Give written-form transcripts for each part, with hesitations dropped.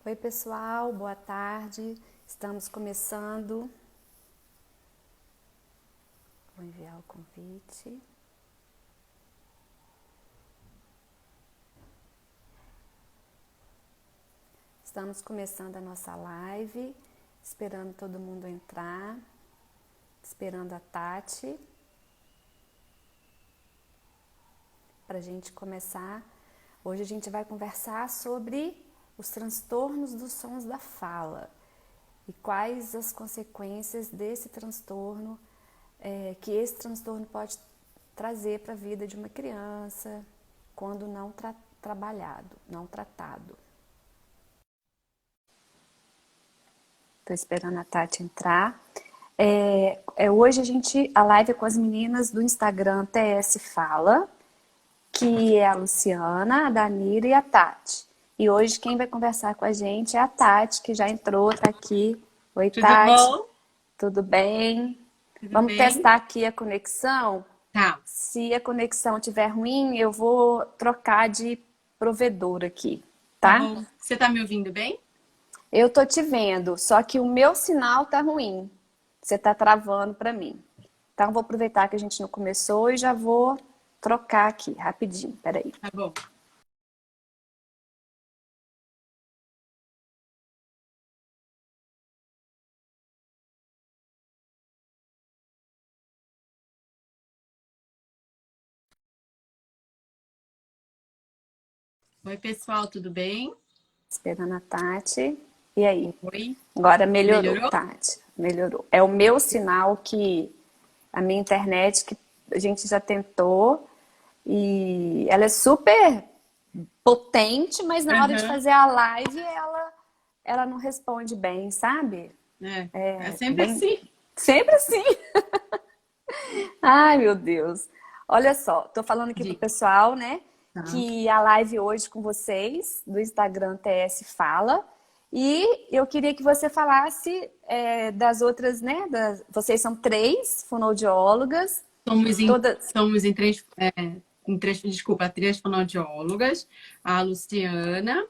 Oi, pessoal, boa tarde. Estamos começando. Vou enviar o convite. Estamos começando a nossa live, esperando todo mundo entrar, esperando a Tati, para a gente começar. Hoje a gente vai conversar sobre os transtornos dos sons da fala e quais as consequências desse transtorno, que esse transtorno pode trazer para a vida de uma criança quando não trabalhado, não tratado. Estou esperando a Tati entrar. Hoje a live é com as meninas do Instagram TS Fala, que é a Luciana, a Danira e a Tati. E hoje quem vai conversar com a gente é a Tati, que já entrou, tá aqui. Oi, Tudo Tati, bom? tudo bem? Tudo Vamos bem? testar aqui a conexão? Tá, Se a conexão estiver ruim, eu vou trocar de provedor aqui, tá tá? bom. Você tá me ouvindo bem? Eu tô te vendo, só que o meu sinal tá ruim. Você tá travando para mim. Então, vou aproveitar que a gente não começou e já vou trocar aqui, rapidinho. Peraí. Tá bom. Oi, pessoal, tudo bem? Esperando a Tati. E aí? Oi. Agora melhorou, Melhorou? Tati. Melhorou. É o meu sinal que a minha internet que a gente já tentou e ela é super potente, mas na hora de Aham. fazer a live ela não responde bem, sabe? É sempre Bem, assim. sempre assim. Ai, meu Deus. Olha só, tô falando aqui pro Diga. pessoal, né, Tá. que a live hoje com vocês, do Instagram TS Fala, e eu queria que você falasse das outras, né, vocês são três fonoaudiólogas, Somos em, todas... somos em três, desculpa, três fonoaudiólogas, a Luciana,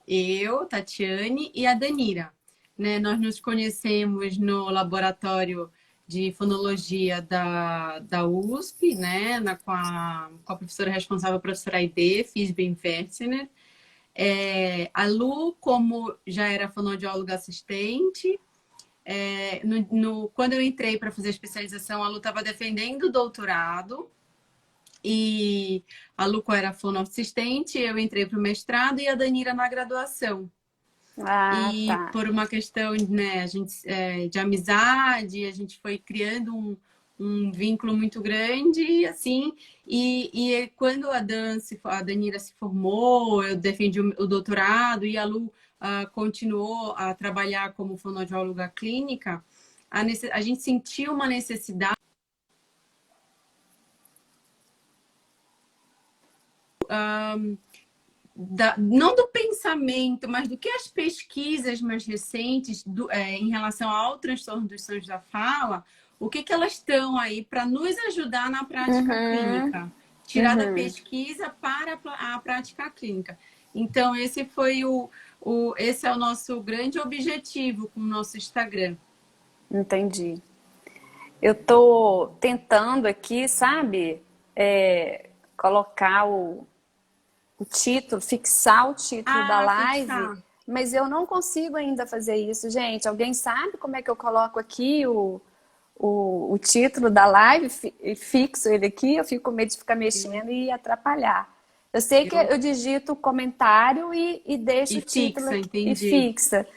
eu, Tatiane e a Danira. Né? Nós nos conhecemos no laboratório de fonologia da USP, né? Com a professora responsável, a professora Aide Fisben-Wertner. A Lu, como já era fonoaudióloga assistente, quando eu entrei para fazer a especialização, a Lu estava defendendo o doutorado e a Lu era fonoassistente, eu entrei para o mestrado e a Danira na graduação. Ah, E tá. por uma questão, né, de amizade, a gente foi criando um vínculo muito grande, assim, quando a Danira se formou, eu defendi o doutorado e a Lu continuou a trabalhar como fonoaudióloga clínica, a gente sentiu uma necessidade não do pensamento, mas do que as pesquisas mais recentes em relação ao transtorno dos sons da fala, o que elas estão aí para nos ajudar na prática Uhum, clínica, tirar da uhum, pesquisa para a prática clínica. Então, esse é o nosso grande objetivo com o nosso Instagram. entendi. Eu tô tentando aqui, sabe, colocar o título, fixar o título da Ah, live, fixar. mas eu não consigo ainda fazer isso, gente. Alguém sabe como é que eu coloco aqui o título da live e fixo ele aqui? Eu fico com medo de ficar Eu, mexendo e atrapalhar. Eu sei que eu, eu digito o comentário e deixo e o título fixa, aqui, e entendi. fixa.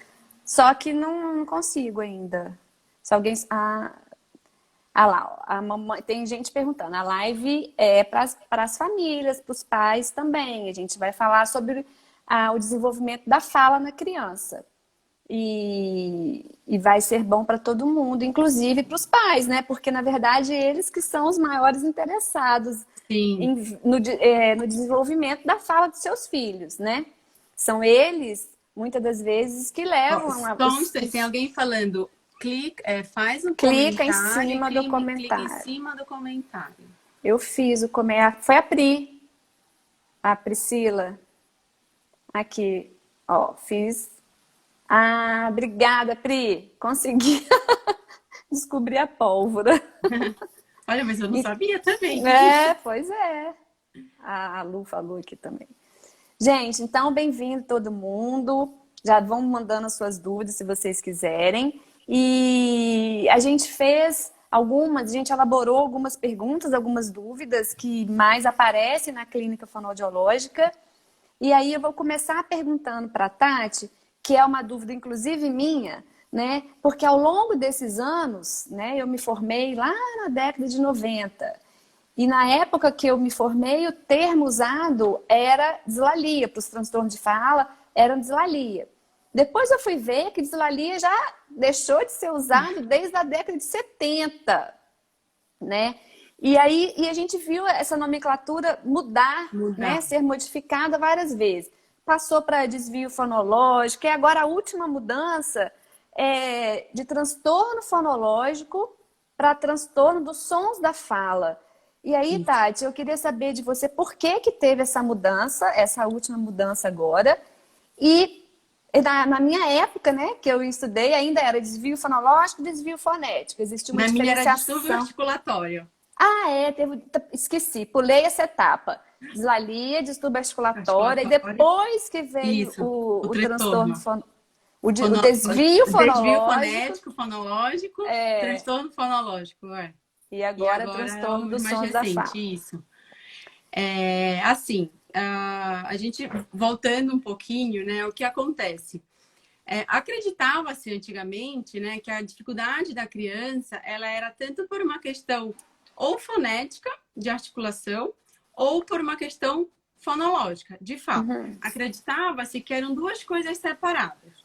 Só que não consigo ainda. Se alguém. Ah lá, a mamãe, tem gente perguntando. A live é para as famílias, para os pais também. A gente vai falar sobre o desenvolvimento da fala na criança. E vai ser bom para todo mundo, inclusive para os pais, né? Porque, na verdade, eles que são os maiores interessados Sim. no desenvolvimento da fala dos seus filhos, né? São eles, muitas das vezes, que Ó, levam só um instante, tem alguém falando, faz um clica em comentário e cima do clica em comentário. cima do comentário. Eu fiz o comentário. Foi a Priscila, aqui, ó, fiz. Ah, obrigada, Pri. Consegui descobrir a pólvora. Olha, mas eu não sabia também. Pois é. A Lu falou aqui também. Gente, então bem-vindo todo mundo. Já vão mandando as suas dúvidas se vocês quiserem. E a gente a gente elaborou algumas perguntas, algumas dúvidas que mais aparecem na clínica fonoaudiológica. E aí eu vou começar perguntando para a Tati, que é uma dúvida inclusive minha, né? Porque ao longo desses anos, né, eu me formei lá na década de 90. E na época que eu me formei, o termo usado era dislalia, para os transtornos de fala, era dislalia. Depois eu fui ver que dislalia já deixou de ser usado desde a década de 70, né? E aí a gente viu essa nomenclatura mudar, né? Ser modificada várias vezes. Passou para desvio fonológico, e agora a última mudança é de transtorno fonológico para transtorno dos sons da fala. E aí, Tati, eu queria saber de você por que teve essa mudança, essa última mudança agora. E na minha época, né, que eu estudei, ainda era desvio fonológico e desvio fonético. Existia uma Na minha era diferenciação. distúrbio articulatório. Esqueci, pulei essa etapa. Dislalia, distúrbio articulatório, e depois que veio o transtorno o desvio fonológico. Desvio fonético, fonológico, transtorno fonológico, E agora transtorno dos sons da fala. Isso. Assim, a gente, voltando um pouquinho, né, o que acontece? Acreditava-se antigamente, né, que a dificuldade da criança, ela era tanto por uma questão ou fonética, de articulação, ou por uma questão fonológica, de fala. Acreditava-se que eram duas coisas separadas,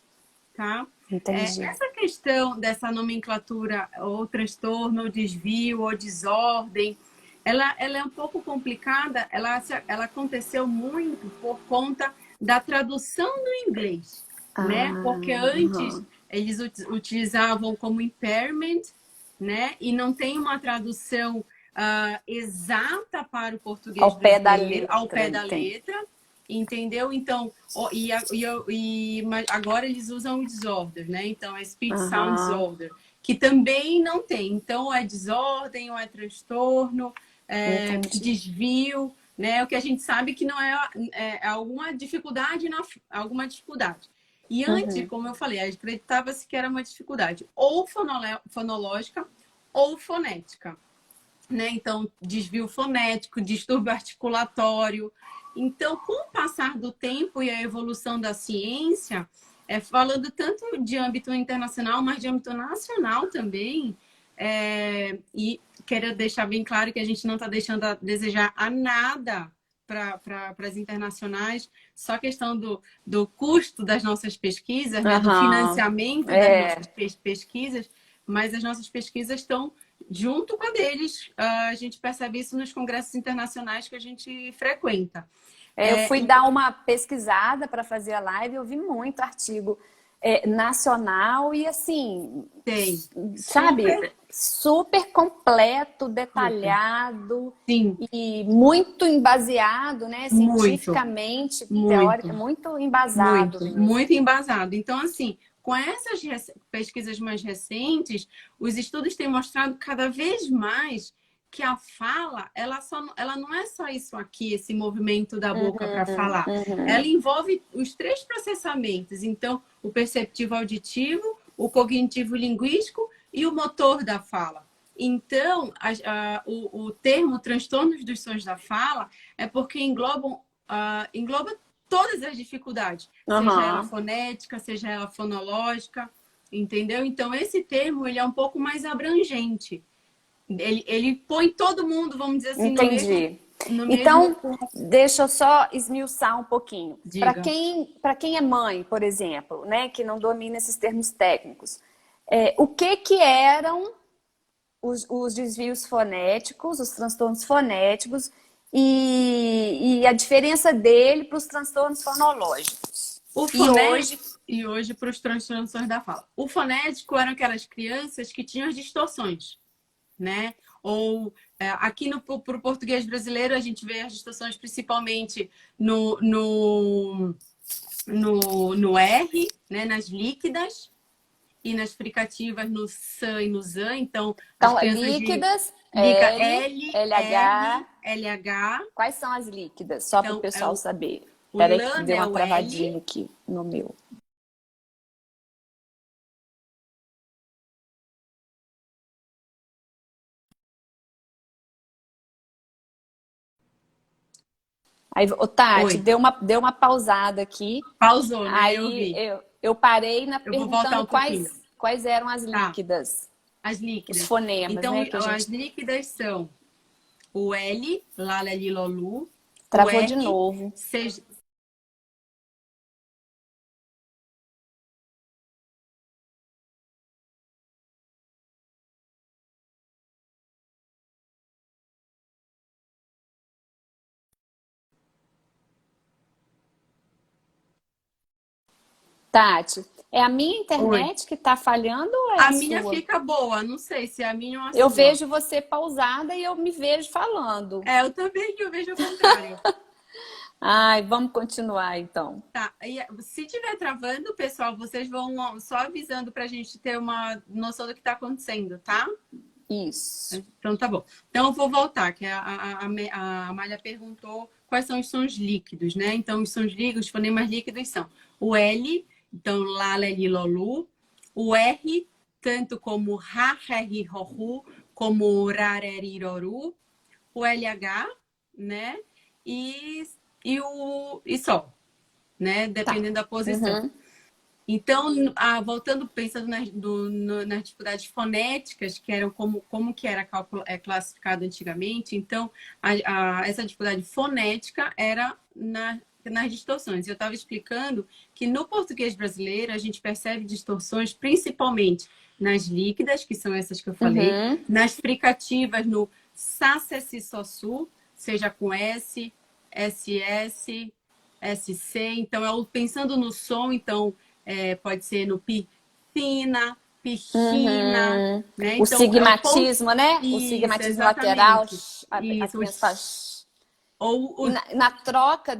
tá? Entendi. Essa questão dessa nomenclatura, ou transtorno, ou desvio, ou desordem, ela é um pouco complicada, ela aconteceu muito por conta da tradução do inglês, né? Porque antes eles utilizavam como impairment, né? E não tem uma tradução exata para o português ao pé da letra, entendeu? Então, mas agora eles usam o disorder, né? Então, é speech sound disorder, que também não tem. Então, é desordem, ou é transtorno, desvio, né? O que a gente sabe que não é alguma dificuldade, alguma dificuldade. E antes, como eu falei, acreditava-se que era uma dificuldade ou fonológica ou fonética, né? Então, desvio fonético, distúrbio articulatório. Então, com o passar do tempo e a evolução da ciência, falando tanto de âmbito internacional, mas de âmbito nacional também, e quero deixar bem claro que a gente não está deixando a desejar a nada para as internacionais, só questão do custo das nossas pesquisas, né? Do financiamento das nossas pesquisas, mas as nossas pesquisas estão junto com a deles. A gente percebe isso nos congressos internacionais que a gente frequenta. Eu fui dar uma pesquisada para fazer a live, eu vi muito artigo nacional e assim, sabe, super completo, detalhado. Sim. E muito embaseado, né, cientificamente, teórico, muito embasado. Muito embasado. Então, assim, com essas pesquisas mais recentes, os estudos têm mostrado cada vez mais que a fala, ela não é só isso aqui, esse movimento da boca para falar. Ela envolve os 3 processamentos. Então, o perceptivo auditivo, o cognitivo linguístico e o motor da fala. Então, o termo transtornos dos sons da fala é porque engloba todas as dificuldades, seja ela fonética, seja ela fonológica, entendeu? Então, esse termo ele é um pouco mais abrangente. Ele põe todo mundo, vamos dizer assim, Entendi. no Então, mesmo... deixa eu só esmiuçar um pouquinho. Para quem é mãe, por exemplo, né, que não domina esses termos técnicos, o que eram os desvios fonéticos, os transtornos fonéticos e a diferença dele para os transtornos fonológicos? E hoje para os transtornos da fala. O fonético eram aquelas crianças que tinham as distorções, né? Ou aqui pro português brasileiro a gente vê as distorções principalmente no R, né? Nas líquidas. E nas fricativas no SAN e no ZAN. Então, as Então, crianças de líquidas, liga L, L, LH. R, LH. Quais são as líquidas? Só para o Então, é pessoal saber. o Espera aí que LAN deu é uma o L. travadinha aqui no meu. Aí, ô, Tati, Oi, deu uma pausada aqui. pausou, né? Eu Aí vi. eu parei Eu vou voltar perguntando um pouquinho. quais eram as Tá, líquidas, as os líquidas. fonemas, Então, né? Que a as gente líquidas são o L, Lala, Lilolu, o travou de R, novo. C, Tati, é a minha Oi. internet que está falhando ou é A a minha sua? fica boa, não sei se é a minha ou a Eu sua. vejo você pausada e eu me vejo falando. É, eu também, eu vejo o contrário. Ai, vamos continuar então. Tá, e se tiver travando, pessoal, vocês vão só avisando pra gente ter uma noção do que tá acontecendo, tá? Isso. Então tá bom. Então eu vou voltar, que a Amália perguntou quais são os sons líquidos, né? Então os sons líquidos, os fonemas líquidos são o L, então Lá, Lé, Li, Lolu, o R, tanto como Ra, Ré, Ri, Ro, Ru, como Ra, Ré, Ri, Ro, Ru, o LH, né? E Sol, né? Tá. Dependendo da posição. Uhum. Então, voltando, pensando nas dificuldades fonéticas, que eram como que era classificado antigamente, então, essa dificuldade fonética era nas distorções. Eu estava explicando que no português brasileiro a gente percebe distorções principalmente nas líquidas, que são essas que eu falei, Uhum. nas fricativas, no sa, se, si, so, su, seja com S, SS, SC. Então, pensando no som, então pode ser no piscina, piscina, Uhum. né? O Então, é o ponto. sigmatismo, né? O Isso, sigmatismo lateral, exatamente. a Isso. criança faz. Ou E na troca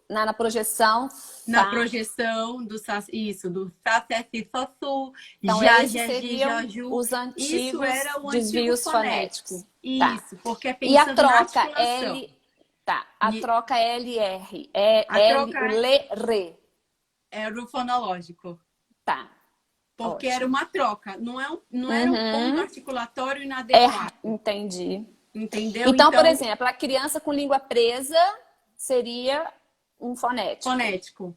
na projeção, na tá? projeção do isso, do Sassu, Então, já, esses já, já, seriam ju. os Isso antigos era o antigo desvios fonético. fonéticos. Tá. Isso, porque é E a pensando na troca articulação. L. Tá. A E troca LR. É a L, troca o LE, RE. era o fonológico. Tá. Porque era Ótimo. uma troca, não era um ponto Uhum. articulatório É, inadequado. entendi. Entendeu? Então, por Então, exemplo, a criança com língua presa seria um fonético. fonético.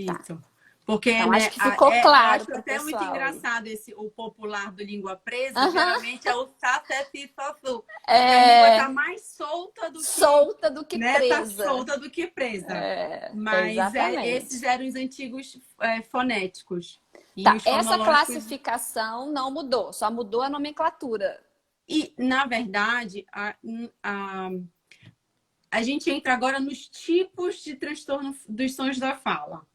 Tá. Isso. Porque, Então, acho né, que ficou eu claro acho para o até muito pessoal aí. engraçado o popular do língua presa, Aham. geralmente é o tafetifafu, que a língua tá É mais solta do que, solta do que né, tá presa. solta do que presa. Mas esses Exatamente. eram os antigos fonéticos. E Tá, os essa fonológicos. classificação não mudou, só mudou a nomenclatura. E, na verdade, a gente entra agora nos tipos de transtorno dos sons da fala,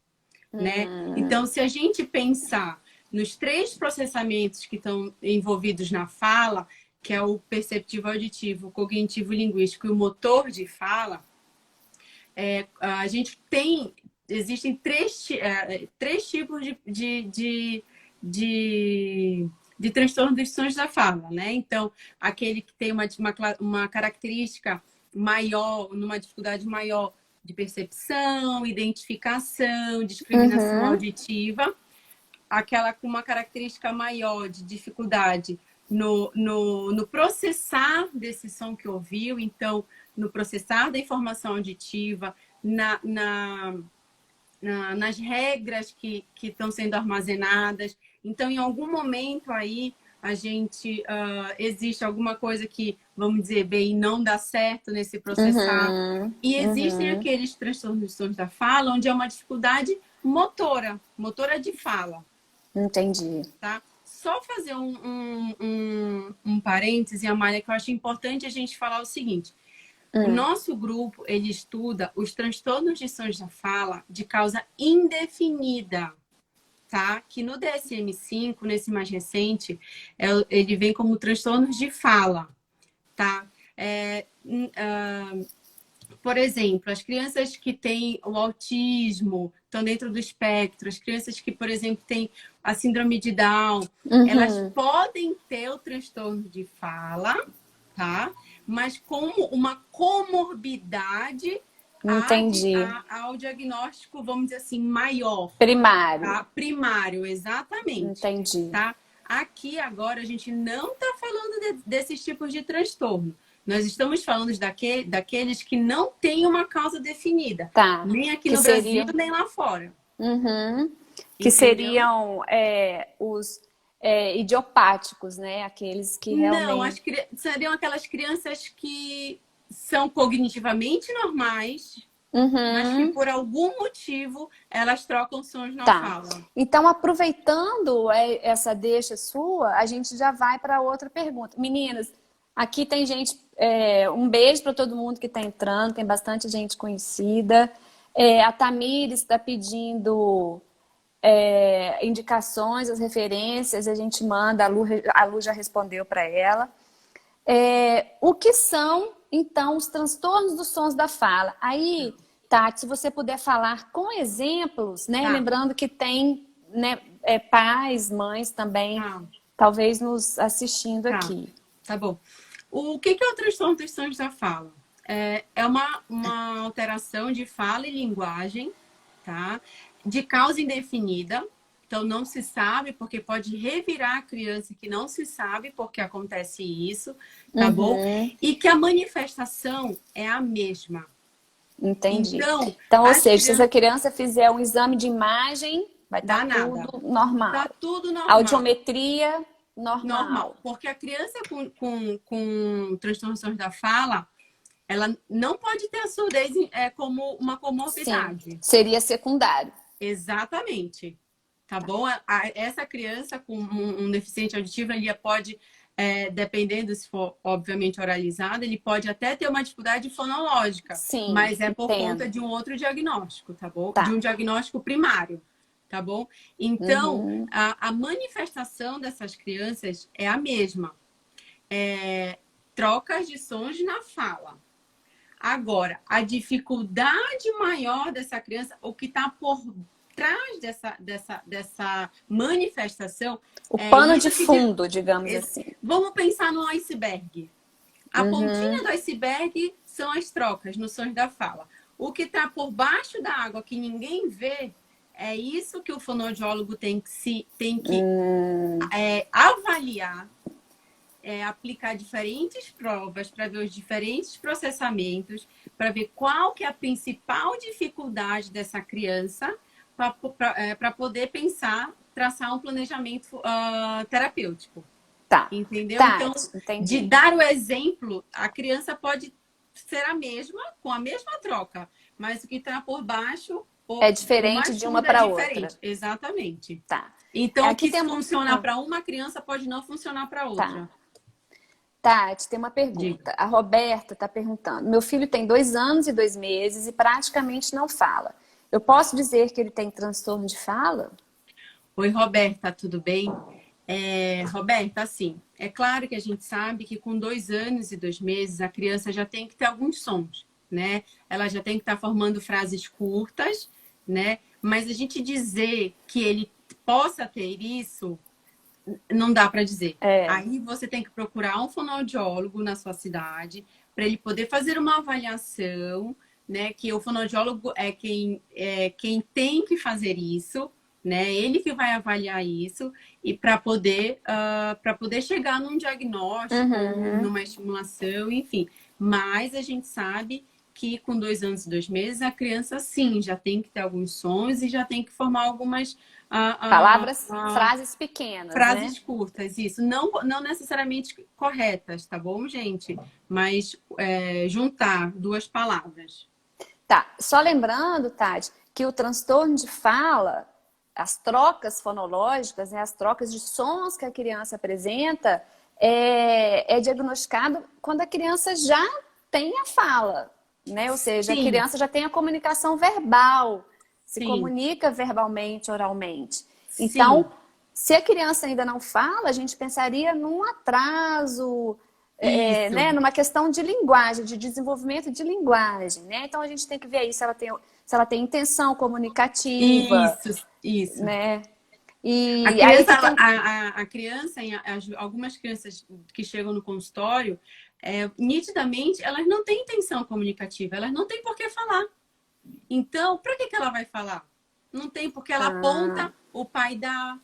né? Então, se a gente pensar nos três processamentos que estão envolvidos na fala, que é o perceptivo auditivo, o cognitivo linguístico e o motor de fala, a gente existem três tipos de transtorno dos sons da fala, né? Então, aquele que tem uma característica maior, numa dificuldade maior de percepção, identificação, discriminação Uhum. auditiva, aquela com uma característica maior de dificuldade no processar desse som que ouviu, então, no processar da informação auditiva, nas regras que estão sendo armazenadas. Então, em algum momento aí, existe alguma coisa que, vamos dizer, bem, não dá certo nesse processar. Uhum. E existem Uhum. aqueles transtornos de sons da fala, onde é uma dificuldade motora de fala, Entendi. tá? Só fazer um parêntese, Amália, que eu acho importante a gente falar o seguinte. O nosso grupo, ele estuda os transtornos de sons da fala de causa indefinida, tá? Que no DSM-5, nesse mais recente, ele vem como transtornos de fala, tá? Por exemplo, as crianças que têm o autismo, estão dentro do espectro, as crianças que, por exemplo, têm a síndrome de Down, elas podem ter o transtorno de fala, tá? Mas como uma comorbidade Entendi. ao diagnóstico, vamos dizer assim, maior. Primário. Tá? Primário, exatamente. Entendi. Tá? Aqui agora a gente não está falando desses tipos de transtorno. Nós estamos falando daqueles que não têm uma causa definida. Tá. Nem aqui no Brasil, nem lá fora. Que seriam os idiopáticos, né? Aqueles que realmente... Não, seriam aquelas crianças que são cognitivamente normais, mas que por algum motivo elas trocam sons na fala. Então, aproveitando essa deixa sua, a gente já vai para outra pergunta. Meninas, aqui tem gente... um beijo para todo mundo que está entrando, tem bastante gente conhecida. A Tamires está pedindo indicações, as referências, a gente manda, a Lu já respondeu para ela. O que são, então, os transtornos dos sons da fala? Aí, Tati, se você puder falar com exemplos, né? Tá. Lembrando que tem, né, pais, mães também, talvez nos assistindo aqui. Tá bom. O que é o transtorno dos sons da fala? É uma alteração de fala e linguagem, tá? De causa indefinida. Então, não se sabe, porque pode revirar a criança que não se sabe porque acontece isso, tá bom? E que a manifestação é a mesma. Entendi. Então ou seja, se a criança fizer um exame de imagem, vai estar tudo normal. Tá tudo normal. Audiometria, normal. Porque a criança com transtornos da fala, ela não pode ter a surdez como uma comorbidade. Sim, seria secundário. Exatamente. Tá bom? Essa criança com um deficiente auditivo, ele pode, dependendo se for, obviamente, oralizado, ele pode até ter uma dificuldade fonológica. Sim, mas é por conta de um outro diagnóstico, tá bom? De um diagnóstico primário, tá bom? Então, a manifestação dessas crianças é a mesma. Trocas de sons na fala. Agora, a dificuldade maior dessa criança, o que está por trás dessa manifestação... O pano de fundo, digamos assim. Vamos pensar no iceberg. A pontinha do iceberg são as trocas nos sons da fala. O que está por baixo da água, que ninguém vê, é isso que o fonoaudiólogo tem que avaliar, aplicar diferentes provas para ver os diferentes processamentos, para ver qual que é a principal dificuldade dessa criança, para poder traçar um planejamento terapêutico. Tá. Entendeu? Tá, então, entendi. de dar o exemplo, a criança pode ser a mesma, com a mesma troca, mas o que está por baixo... É diferente de uma para outra. Exatamente. Tá. Então, o que funciona para uma criança pode não funcionar para outra. Tati, tem uma pergunta. Diga. A Roberta está perguntando. Meu filho tem 2 anos e 2 meses e praticamente não fala. Eu posso dizer que ele tem transtorno de fala? Oi, Roberta, tudo bem? Roberta, assim, é claro que a gente sabe que com 2 anos e 2 meses a criança já tem que ter alguns sons, né? Ela já tem que estar formando frases curtas, né? Mas a gente dizer que ele possa ter isso, não dá para dizer. Aí você tem que procurar um fonoaudiólogo na sua cidade para ele poder fazer uma avaliação, né? Que o fonoaudiólogo é quem tem que fazer isso, né? Ele que vai avaliar isso e para poder chegar num diagnóstico, numa estimulação, enfim. Mas a gente sabe que com 2 anos e 2 meses a criança sim já tem que ter alguns sons e já tem que formar algumas palavras, frases pequenas, frases né? curtas, isso. Não necessariamente corretas, tá bom, gente? Mas juntar 2 palavras. Tá. Só lembrando, Tati, que o transtorno de fala, as trocas fonológicas, né, as trocas de sons que a criança apresenta, é diagnosticado quando a criança já tem a fala, né? Ou seja, Sim. a criança já tem a comunicação verbal, se Sim. comunica verbalmente, oralmente. Sim. Então, se a criança ainda não fala, a gente pensaria num atraso, né? Numa questão de linguagem, de desenvolvimento de linguagem, né? Então, a gente tem que ver aí se se ela tem intenção comunicativa, Isso. né? A E aí criança, que tem... a criança, algumas crianças que chegam no consultório, nitidamente, elas não têm intenção comunicativa, elas não têm por que falar. Então, para que ela vai falar? Não tem, porque ela aponta, o pai dá,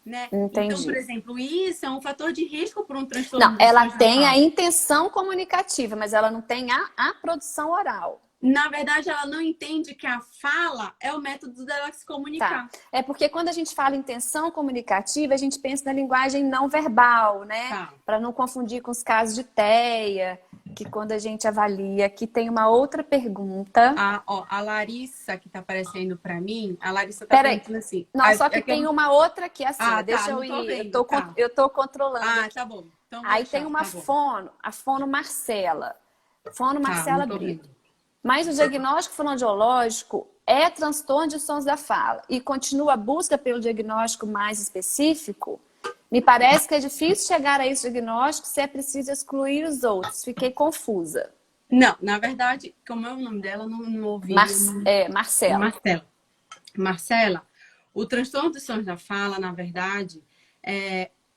né? Então, por Entendi. exemplo, isso é um fator de risco para um transtorno Não, dos ela sons da tem a fala. intenção comunicativa, mas ela não tem a produção oral. Na verdade, ela não entende que a fala é o método dela se Tá. comunicar. É porque quando a gente fala intenção comunicativa, a gente pensa na linguagem não verbal, né? Tá. Para não confundir com os casos de TEA, que quando a gente avalia, aqui tem uma outra pergunta. A Larissa, que tá aparecendo para mim, a Larissa tá Peraí. perguntando assim. Não, só que tem uma outra aqui assim, ó, deixa tá, eu não tô ir, vendo, tá. eu tô controlando Ah, aqui. tá bom. Então vou Aí deixar, tem uma tá bom. fono, a fono Marcela. Fono Tá, não Marcela tô Brito. vendo. Mas o diagnóstico fonoaudiológico é transtorno de sons da fala e continua a busca pelo diagnóstico mais específico. Me parece que é difícil chegar a esse diagnóstico se é preciso excluir os outros. Fiquei confusa. Não, na verdade, como é o nome dela, não ouvi. Marcela. Marcela, o transtorno dos sons da fala, na verdade,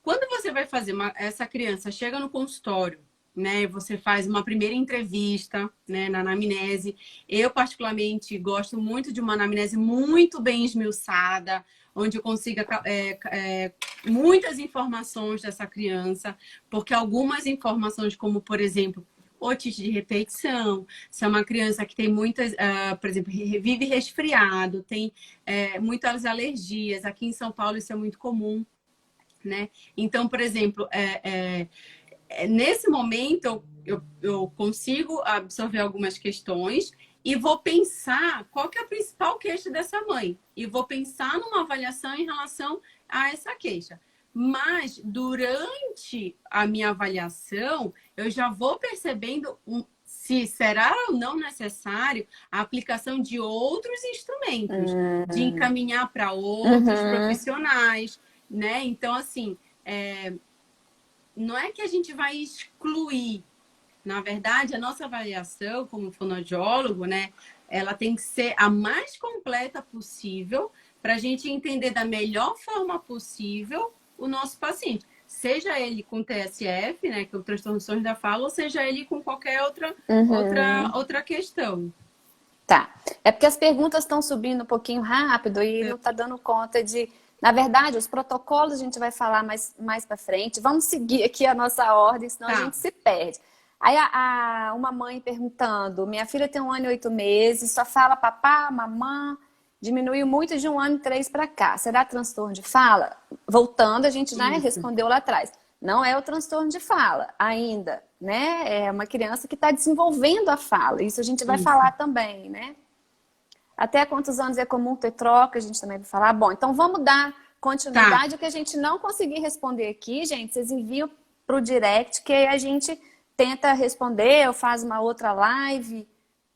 quando você vai fazer essa criança chega no consultório, né? Você faz uma primeira entrevista, né, na anamnese. Eu, particularmente, gosto muito de uma anamnese muito bem esmiuçada, onde eu consiga muitas informações dessa criança, porque algumas informações, como, por exemplo, otite de repetição, se é uma criança que tem muitas, por exemplo, vive resfriado, tem muitas alergias. Aqui em São Paulo isso é muito comum, né? Então, por exemplo, nesse momento eu consigo absorver algumas questões e vou pensar qual que é a principal queixa dessa mãe. E vou pensar numa avaliação em relação a essa queixa. Mas durante a minha avaliação, eu já vou percebendo se será ou não necessário a aplicação de outros instrumentos, de encaminhar para outros profissionais, né? Então, assim, não é que a gente vai excluir. Na verdade, a nossa avaliação como fonoaudiólogo, né, ela tem que ser a mais completa possível para a gente entender da melhor forma possível o nosso paciente. Seja ele com TSF, né, que é o transtorno dos sons da fala, ou seja ele com qualquer outra questão. Tá. É porque as perguntas estão subindo um pouquinho rápido e não está dando conta de... Na verdade, os protocolos a gente vai falar mais para frente. Vamos seguir aqui a nossa ordem, senão a gente se perde. Aí uma mãe perguntando, minha filha tem 1 ano e 8 meses, só fala papá, mamã, diminuiu muito de 1 ano e 3 para cá. Será transtorno de fala? Voltando, a gente já respondeu lá atrás. Não é o transtorno de fala ainda, né? É uma criança que está desenvolvendo a fala. Isso a gente vai falar também, né? Até quantos anos é comum ter troca, a gente também vai falar. Bom, então vamos dar continuidade. O que a gente não conseguir responder aqui, gente, vocês enviam para o direct, que aí a gente tenta responder ou faz uma outra live,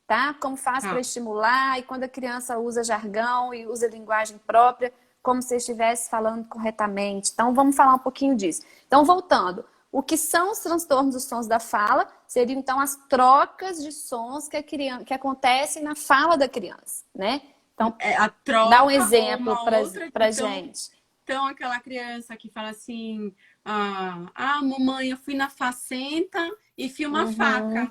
tá? Como faz para estimular, e quando a criança usa jargão e usa linguagem própria, como se estivesse falando corretamente. Então, vamos falar um pouquinho disso. Então, voltando. O que são os transtornos dos sons da fala? Seriam, então, as trocas de sons que acontecem na fala da criança, né? Então, a troca, dá um exemplo pra então, gente. Então, aquela criança que fala assim, mamãe, eu fui na facenta e fui uma faca,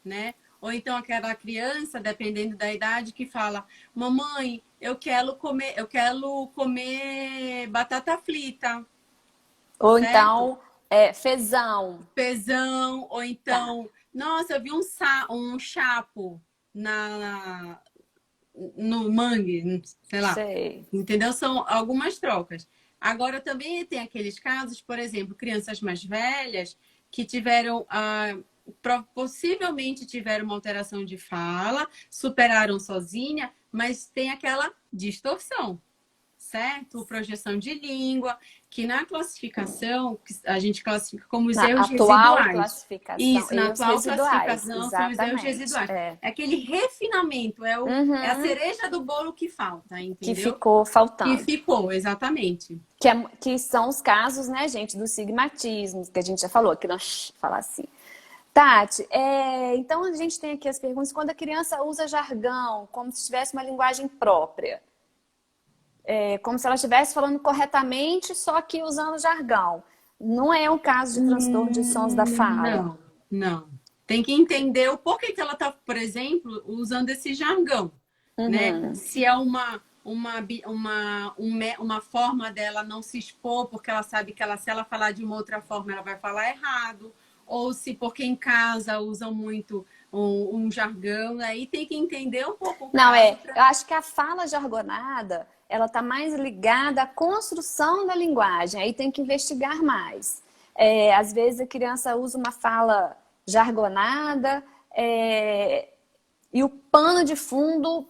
né? Ou então aquela criança, dependendo da idade, que fala, mamãe, eu quero comer batata frita. Ou certo? Então, fezão. Fezão, ou então, nossa, eu vi um chapo no mangue, sei lá. Sei. Entendeu? São algumas trocas. Agora, também tem aqueles casos, por exemplo, crianças mais velhas que tiveram, possivelmente tiveram uma alteração de fala, superaram sozinha, mas tem aquela distorção, certo? Projeção de língua, que na classificação, a gente classifica como os erros residuais. Isso, na atual classificação são os erros residuais. É aquele refinamento, é a cereja do bolo que falta, entendeu? Que ficou faltando. Que ficou, exatamente. Que são os casos, né, gente, do sigmatismo, que a gente já falou, que nós falar assim. Tati, então a gente tem aqui as perguntas. Quando a criança usa jargão, como se tivesse uma linguagem própria, como se ela estivesse falando corretamente, só que usando jargão. Não é um caso de transtorno de sons da fala. Não, não. Tem que entender o porquê que ela está, por exemplo, usando esse jargão, né? Uhum. Se é uma forma dela não se expor, porque ela sabe que se ela falar de uma outra forma, ela vai falar errado, ou se porque em casa usam muito um jargão, aí tem que entender um pouco o Não, caso. eu acho que a fala jargonada, ela está mais ligada à construção da linguagem, aí tem que investigar mais. Às vezes a criança usa uma fala jargonada, e o pano de fundo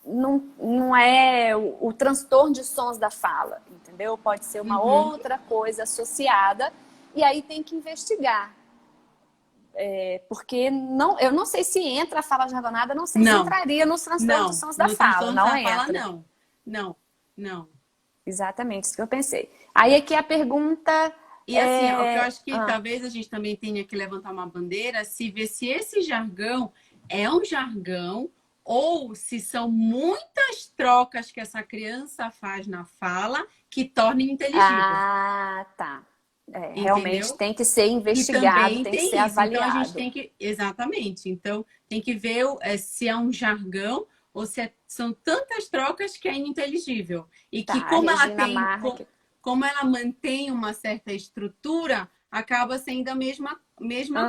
não é o transtorno de sons da fala, entendeu? Pode ser uma outra coisa associada, e aí tem que investigar. Porque eu não sei se entra a fala jargonada, não sei se entraria nos transtornos de sons da fala. Não entra. Fala, não, não. Exatamente, isso que eu pensei. Aí aqui a pergunta... E assim, o que eu acho que talvez a gente também tenha que levantar uma bandeira, se ver se esse jargão é um jargão ou se são muitas trocas que essa criança faz na fala que tornem inteligível. Ah, tá. Realmente tem que ser investigado, tem que ser avaliado. Então a gente tem que... Exatamente. Então tem que ver se é um jargão ou se são tantas trocas que é ininteligível. E que como ela mantém uma certa estrutura, acaba sendo a mesma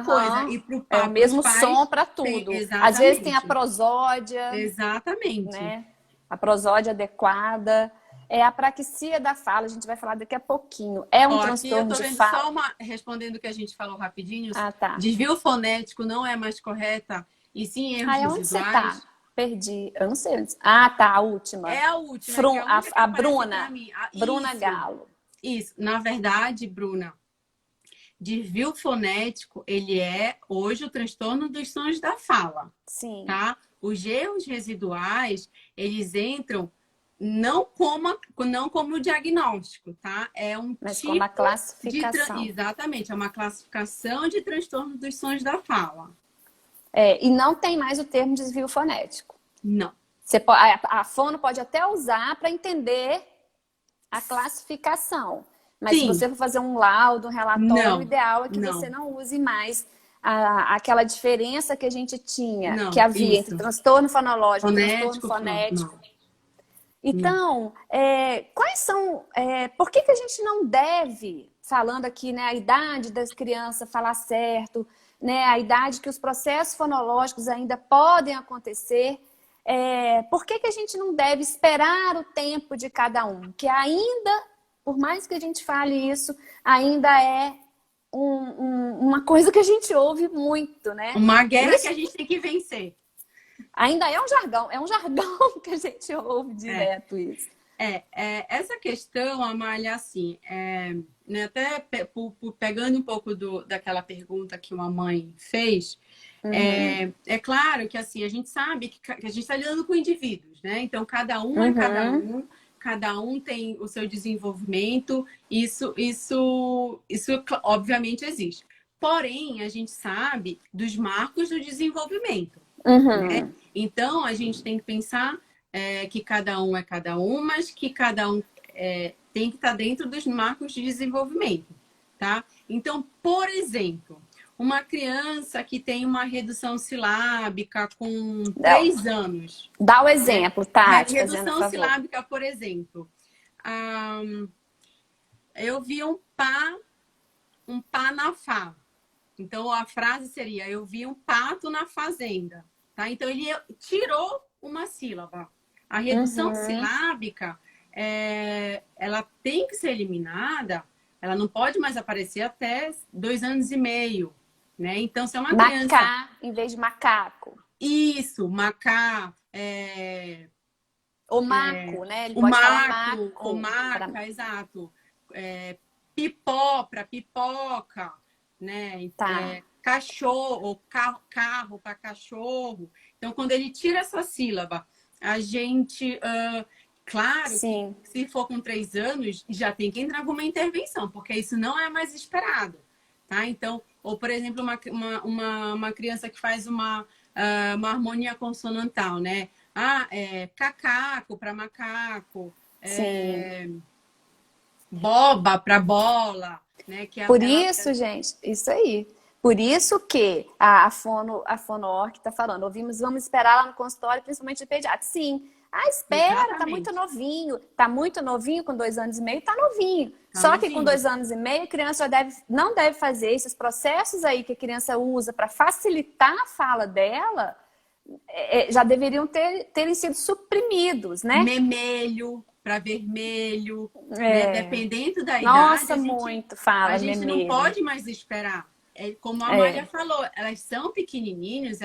coisa. E é o mesmo som para tudo. Às vezes tem a prosódia. Exatamente. Né? A prosódia adequada. É a praxia da fala, a gente vai falar daqui a pouquinho. É um transtorno de fala. Só respondendo o que a gente falou rapidinho. Tá. Desvio fonético não é mais correta, e sim erros residuais. Onde você tá? Perdi. Eu não sei. Tá, a última. É a última. A Bruna. Bruna Galo. Isso. Na verdade, Bruna, desvio fonético, ele é hoje o transtorno dos sons da fala. Sim. Tá? Os erros residuais, eles entram não como diagnóstico, tá? É Mas tipo como a classificação. Exatamente, é uma classificação de transtorno dos sons da fala. E não tem mais o termo desvio fonético. Não. A fono pode até usar para entender a classificação. Mas se você for fazer um laudo, um relatório, o ideal é que você não use mais aquela diferença que a gente tinha, que havia entre transtorno fonológico e transtorno fonético. Então, quais são... por que a gente não deve, falando aqui, né, a idade das crianças falar certo, né, a idade que os processos fonológicos ainda podem acontecer, por que a gente não deve esperar o tempo de cada um? Que ainda, por mais que a gente fale isso, ainda é uma coisa que a gente ouve muito, né? Uma guerra que a gente tem que vencer. Ainda é um jargão que a gente ouve direto isso. Essa questão, Amália, assim, né, até pegando um pouco daquela pergunta que uma mãe fez, é claro que assim, a gente sabe que a gente está lidando com indivíduos, né? Então, cada um tem o seu desenvolvimento, isso obviamente existe. Porém, a gente sabe dos marcos do desenvolvimento. Né? Então, a gente tem que pensar que cada um é cada um, mas que cada um tem que estar dentro dos marcos de desenvolvimento, tá? Então, por exemplo, uma criança que tem uma redução silábica com 3 anos. Dá o exemplo, Tati. Redução silábica, por exemplo. Eu vi um pá na fá. Então, a frase seria, eu vi um pato na fazenda. Tá? Então, ele tirou uma sílaba. A redução silábica, ela tem que ser eliminada, ela não pode mais aparecer até 2 anos e meio. Né? Então, se é uma criança... Macá em vez de macaco. Isso, macá. O maco, né? Ele pode falar maco. O maca, exato. Pipó para pipoca, né? Tá. Cachorro, carro para cachorro. Então, quando ele tira essa sílaba, a gente, claro, que se for com 3 anos, já tem que entrar com uma intervenção, porque isso não é mais esperado, tá? Então, Ou, por exemplo, uma criança que faz uma harmonia consonantal, né? Cacaco para macaco, Sim. boba para bola, né? Que Por ela isso, gente, isso aí. Por isso que a Fonoorg está falando, vamos esperar lá no consultório, principalmente de pediatra. Sim. Espera, exatamente tá muito novinho, com 2 anos e meio, tá novinho. tá Só que com novinho. 2 anos e meio, a criança não deve fazer esses processos aí que a criança usa para facilitar a fala dela, já deveriam terem sido suprimidos, né? Memelho para vermelho, né? É, Dependendo da idade, nossa, muito a fala, gente não memelho. pode mais esperar. Como a Amália falou, elas são pequenininhos,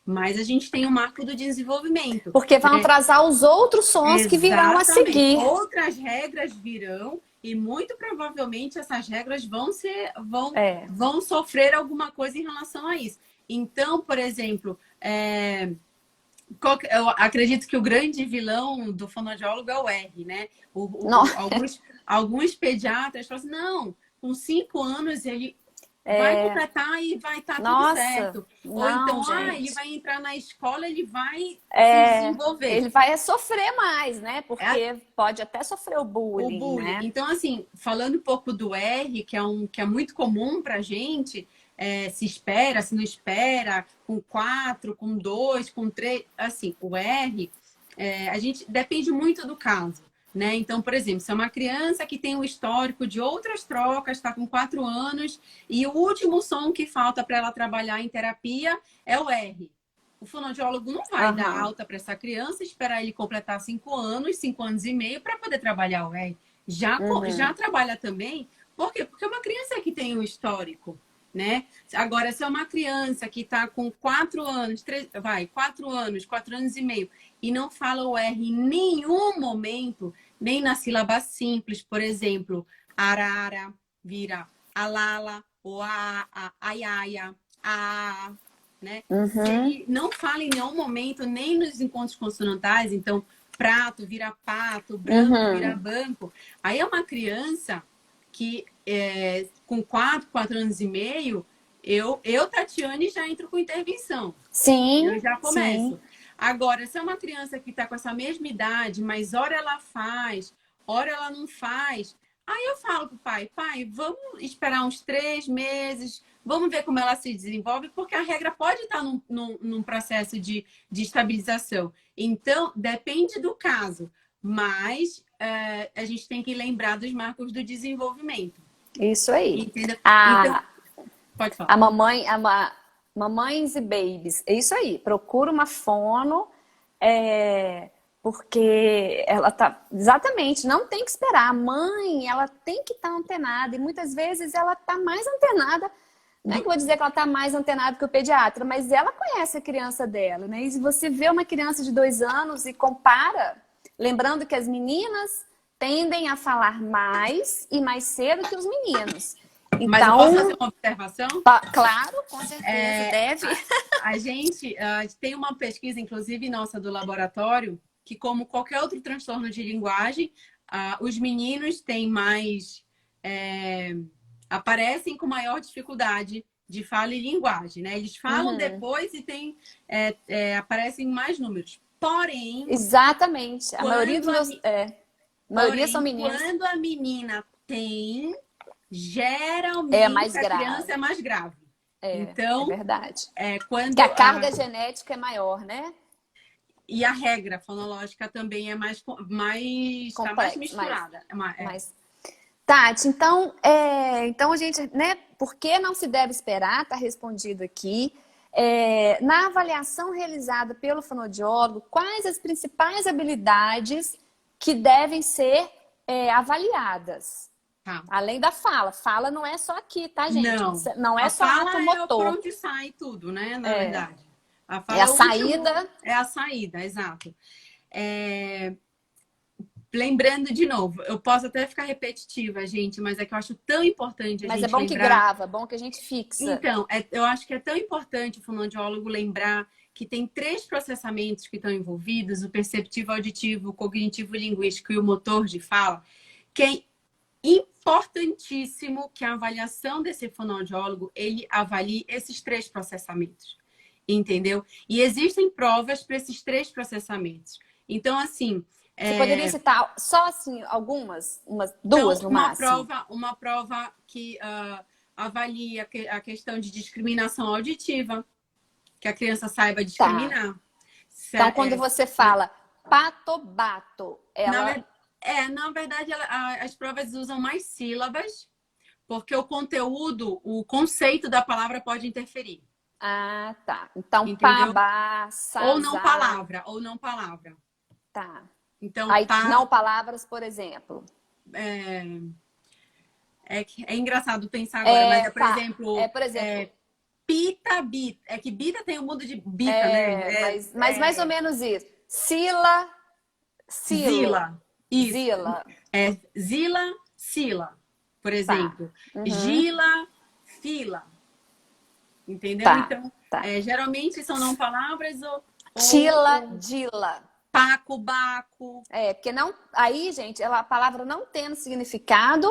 mas a gente tem o marco do desenvolvimento, Porque vão né? atrasar os outros sons que virão a Exatamente. seguir. Outras regras virão e muito provavelmente essas regras É. vão sofrer alguma coisa em relação a isso. Então, por exemplo, eu acredito que o grande vilão do fonoaudiólogo é o R, né? Alguns pediatras falam assim, não, com 5 anos ele vai completar e vai estar tudo Nossa, certo. Ou não, então, ele gente. vai entrar na escola, ele vai se desenvolver. Ele vai sofrer mais, né? É Porque pode até sofrer o o bullying, bullying. né? Então, assim, falando um pouco do R, que é muito comum pra gente, se espera, se não espera, com 4, com 2, com 3, assim, o R, a gente depende muito do caso, né? Então, por exemplo, se é uma criança que tem um histórico de outras trocas, está com 4 anos, e o último som que falta para ela trabalhar em terapia é o R. O fonoaudiólogo não vai dar alta para essa criança, esperar ele completar 5 anos, 5 anos e meio, para poder trabalhar o R. Já trabalha também, por quê? Porque é uma criança que tem um histórico, né? Agora, se é uma criança que está com 4 anos, 4 anos e meio, e não fala o R em nenhum momento, nem na sílaba simples, por exemplo, arara, vira alala, ou a, aiaia, a, né? Se ele não fala em nenhum momento, nem nos encontros consonantais, então prato vira pato, branco vira banco, aí é uma criança que com 4 anos e meio, Tatiane, já entro com intervenção. Sim, Eu já sim. começo. Agora, se é uma criança que está com essa mesma idade, mas hora ela faz, hora ela não faz, aí eu falo pro pai, vamos esperar uns 3 meses, vamos ver como ela se desenvolve, porque a regra pode estar num processo de estabilização. Então, depende do caso, mas a gente tem que lembrar dos marcos do desenvolvimento. Isso aí. Entendeu? Então, A, pode falar. a mamães e babies. É isso aí. Procura uma fono, porque ela tá. Exatamente, não tem que esperar. A mãe, ela tem que estar antenada. E muitas vezes ela está mais antenada. Não é que eu vou dizer que ela está mais antenada que o pediatra, mas ela conhece a criança dela, né? E se você vê uma criança de 2 anos e compara, lembrando que as meninas tendem a falar mais e mais cedo que os meninos. Mas eu Então, posso fazer uma observação? claro, com certeza, deve. A gente tem uma pesquisa, inclusive nossa do laboratório, que como qualquer outro transtorno de linguagem, os meninos têm mais... aparecem com maior dificuldade de fala e linguagem, né? Eles falam depois e aparecem mais números. Porém... Exatamente. A maioria dos meus... maioria são Porém, meninos. quando a menina tem, geralmente É mais a grave. criança é mais grave. É Então, verdade. quando Porque a carga genética é maior, né? E a regra fonológica também é mais tá mais misturada. Tati, então a gente, né? Por que não se deve esperar? Tá respondido aqui. Na avaliação realizada pelo fonoaudiólogo, quais as principais habilidades que devem ser avaliadas? Tá. Além da fala. Fala não é só aqui, tá, gente? Não é só ato motor. É por onde sai tudo, né? Na verdade. A fala é a saída. É a saída, exato. Lembrando de novo, eu posso até ficar repetitiva, gente, mas é que eu acho tão importante a gente lembrar. Mas é bom que grava, é bom que a gente fixa. Então, eu acho que é tão importante o fonoaudiólogo lembrar que tem 3 processamentos que estão envolvidos, o perceptivo, auditivo, o cognitivo linguístico e o motor de fala, que é importantíssimo que a avaliação desse fonoaudiólogo, ele avalie esses 3 processamentos, entendeu? E existem provas para esses 3 processamentos. Então, assim... Você poderia citar só assim algumas, duas no máximo? Uma prova que avalia a questão de discriminação auditiva, que a criança saiba discriminar. Tá. Então, quando você fala pato-bato, ela... Na verdade, as provas usam mais sílabas, porque o conceito da palavra pode interferir. Ah, tá. Então, entendeu? pabá, sazá... Ou não palavra. Tá. Então, aí, não palavras, por exemplo. É engraçado pensar agora, mas por exemplo... Pita, bita. É que bita tem o mundo de bita, né? Mas mais ou menos isso. Sila, zila. Isso. Zila. Zila, sila, por exemplo. Tá. Gila, fila. Entendeu? Tá. Então, geralmente são não palavras ou... Tila, dila. Paco, baco. Porque não... Aí, gente, a palavra não tendo significado...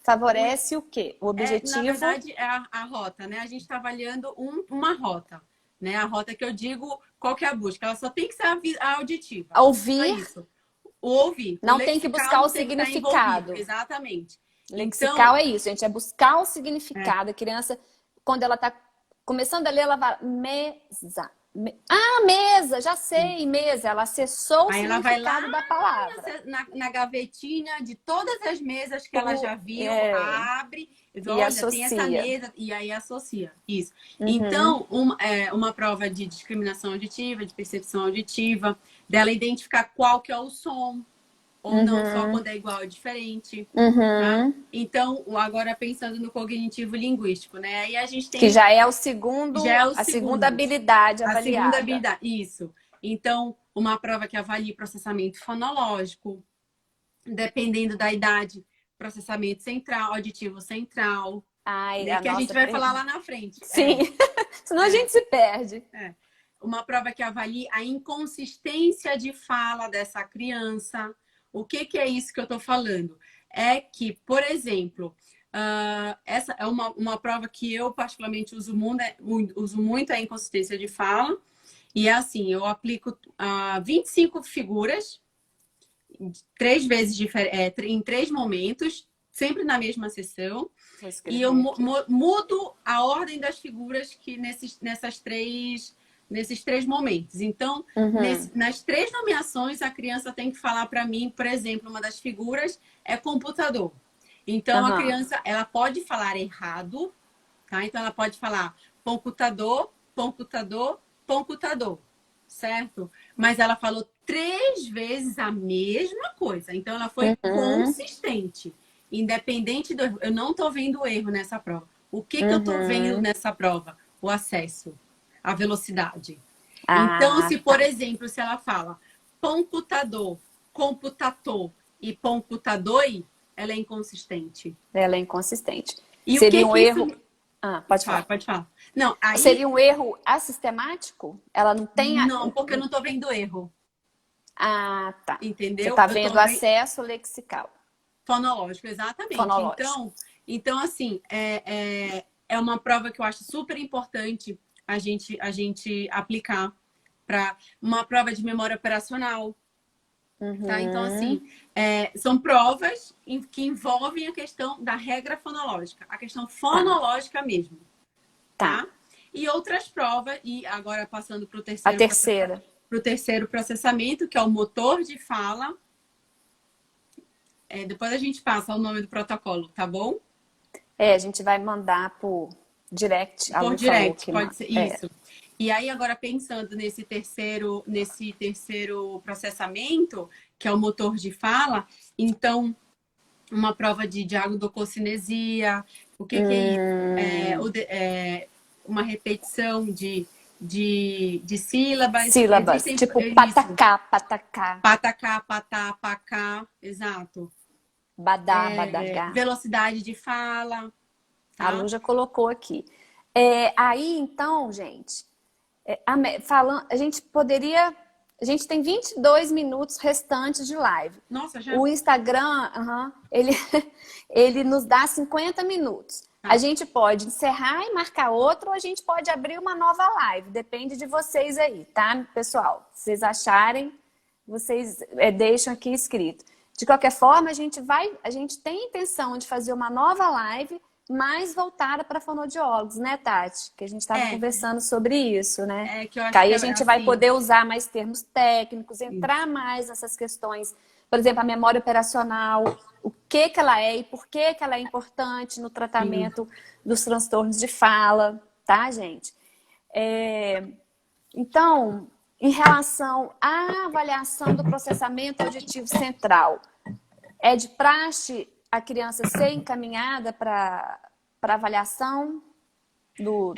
favorece o quê? O objetivo... na verdade, é a rota, né? A gente está avaliando uma rota, né? A rota que eu digo, qual que é a busca? Ela só tem que ser auditiva. Ouvir. É isso. Ouvir. Não tem que buscar o significado. Exatamente. Lexical então, é isso, gente. É buscar o significado. A criança, quando ela está começando a ler, ela vai... Mesa. Mesa, já sei, mesa. Ela acessou o significado da palavra. Na gavetinha de todas as mesas que ela já viu, abre, olha, associa. tem essa mesa, e aí associa. Isso. Então, uma prova de discriminação auditiva, de percepção auditiva, dela identificar qual que é o som, ou não só quando é igual, é diferente. Tá? Então, agora pensando no cognitivo linguístico, né? Aí a gente tem... Que já é o segundo, a segunda habilidade avaliada. A segunda habilidade, isso. Então, uma prova que avalie processamento fonológico, dependendo da idade, processamento central, auditivo central, né? Que a gente vai falar lá na frente. Sim, senão a gente se perde. Uma prova que avalie a inconsistência de fala dessa criança. O que é isso que eu estou falando? É que, por exemplo, essa é uma prova que eu particularmente uso muito a inconsistência de fala. E é assim, eu aplico 25 figuras, 3 vezes em 3 momentos, sempre na mesma sessão. E eu mudo a ordem das figuras que nesses 3 momentos. Então, nas 3 nomeações, a criança tem que falar para mim, por exemplo, uma das figuras é computador. Então, a criança, ela pode falar errado, tá? Então, ela pode falar computador, computador, computador, certo? Mas ela falou 3 vezes a mesma coisa. Então, ela foi consistente. Independente do erro. Eu não estou vendo erro nessa prova. O que eu estou vendo nessa prova? O acesso. A velocidade. Então, se, por exemplo, se ela fala computador, computador e computador, ela é inconsistente. Ela é inconsistente. E seria um erro... Isso... pode falar. Pode falar. Não, aí... Seria um erro assistemático? Ela não tem... Não, porque eu não estou vendo erro. Tá. Entendeu? Você está vendo acesso lexical. Fonológico, exatamente. Fonológico. Então, assim, é uma prova que eu acho super importante a gente aplicar para uma prova de memória operacional. Tá? Então, assim, são provas que envolvem a questão da regra fonológica, a questão fonológica mesmo. Tá? E outras provas, e agora passando para o terceiro. A terceira. Para o terceiro processamento, que é o motor de fala. Depois a gente passa o nome do protocolo, tá bom? A gente vai mandar por direct. Por direct, pode ser isso. E aí, agora pensando nesse terceiro processamento, que é o motor de fala, então, uma prova de diagnodococinesia, o que é isso? Uma repetição de sílabas. Sílabas, tipo patacá, patacá. Patacá, patá, pacá, exato. Badá, badagá. Velocidade de fala. Tá? A Lu já colocou aqui. Aí, então, gente, a gente poderia A gente tem 22 minutos restantes de live. Nossa, já. O Instagram, ele, ele nos dá 50 minutos. Tá. A gente pode encerrar e marcar outro, ou a gente pode abrir uma nova live. Depende de vocês aí, tá, pessoal? Se vocês acharem, vocês deixam aqui escrito. De qualquer forma, a gente tem a intenção de fazer uma nova live mais voltada para fonoaudiólogos, né, Tati? Que a gente estava conversando sobre isso, né? Que eu acho que aí que a gente vai poder usar mais termos técnicos, entrar Isso. mais nessas questões. Por exemplo, a memória operacional, o que ela é e por que ela é importante no tratamento dos transtornos de fala, tá, gente? Então, em relação à avaliação do processamento auditivo central, é de praxe a criança ser encaminhada para avaliação do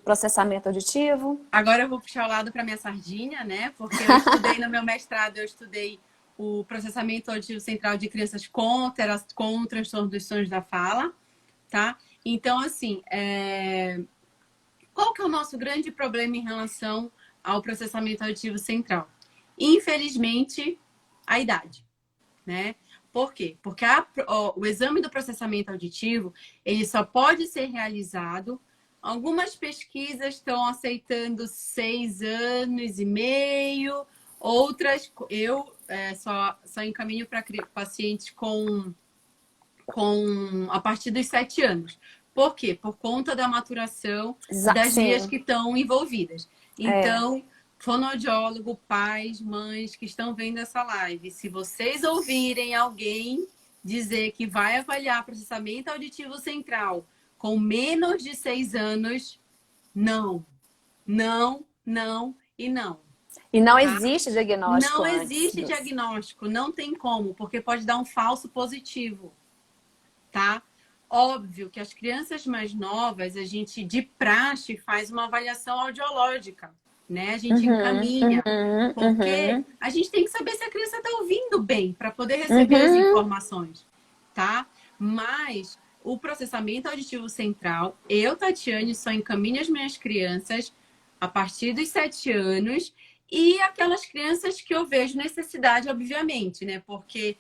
processamento auditivo? Agora eu vou puxar o lado para minha sardinha, né? Porque eu estudei no meu mestrado, eu estudei o processamento auditivo central de crianças com transtorno dos sonhos da fala, tá? Então, assim, qual que é o nosso grande problema em relação ao processamento auditivo central? Infelizmente, a idade, né? Por quê? Porque o exame do processamento auditivo, ele só pode ser realizado. Algumas pesquisas estão aceitando 6 anos e meio, outras eu só encaminho para pacientes a partir dos 7 anos. Por quê? Por conta da maturação das vias que estão envolvidas. Então, fonoaudiólogo, pais, mães que estão vendo essa live, se vocês ouvirem alguém dizer que vai avaliar processamento auditivo central com menos de 6 anos, não. Não, não e não. E não existe diagnóstico Não existe diagnóstico, não tem como, porque pode dar um falso positivo, tá? Óbvio que as crianças mais novas, a gente de praxe faz uma avaliação audiológica, né? A gente encaminha, porque a gente tem que saber se a criança está ouvindo bem para poder receber as informações, tá? Mas o processamento auditivo central, eu, Tatiane, só encaminho as minhas crianças a partir dos 7 anos e aquelas crianças que eu vejo necessidade, obviamente, né? Porque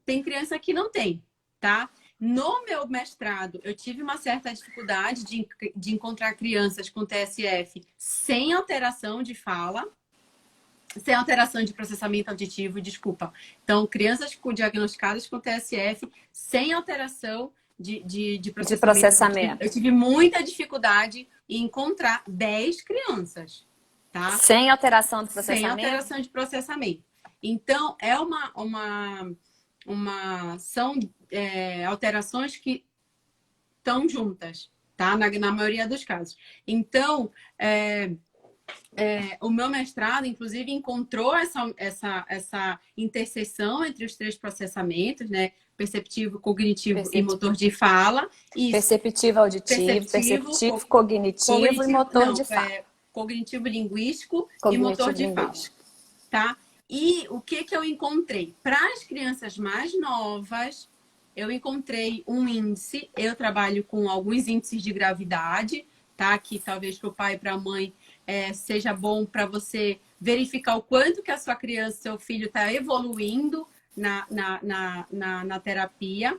tem criança que não tem, tá? No meu mestrado, eu tive uma certa dificuldade de encontrar crianças com TSF sem alteração de fala, sem alteração de processamento auditivo, desculpa. Então, crianças diagnosticadas com TSF sem alteração de processamento. Eu tive muita dificuldade em encontrar 10 crianças, tá? Sem alteração de processamento? Sem alteração de processamento. Então, são alterações que estão juntas, tá? Na maioria dos casos. Então, o meu mestrado, inclusive, encontrou essa interseção entre os 3 processamentos, né? Perceptivo, cognitivo e motor de fala. Perceptivo auditivo, perceptivo cognitivo e motor de fala. Cognitivo linguístico e motor de fala, tá? E o que eu encontrei? Para as crianças mais novas, eu encontrei um índice. Eu trabalho com alguns índices de gravidade, tá? Que talvez para o pai e para a mãe seja bom para você verificar o quanto que a sua criança, seu filho está evoluindo na terapia.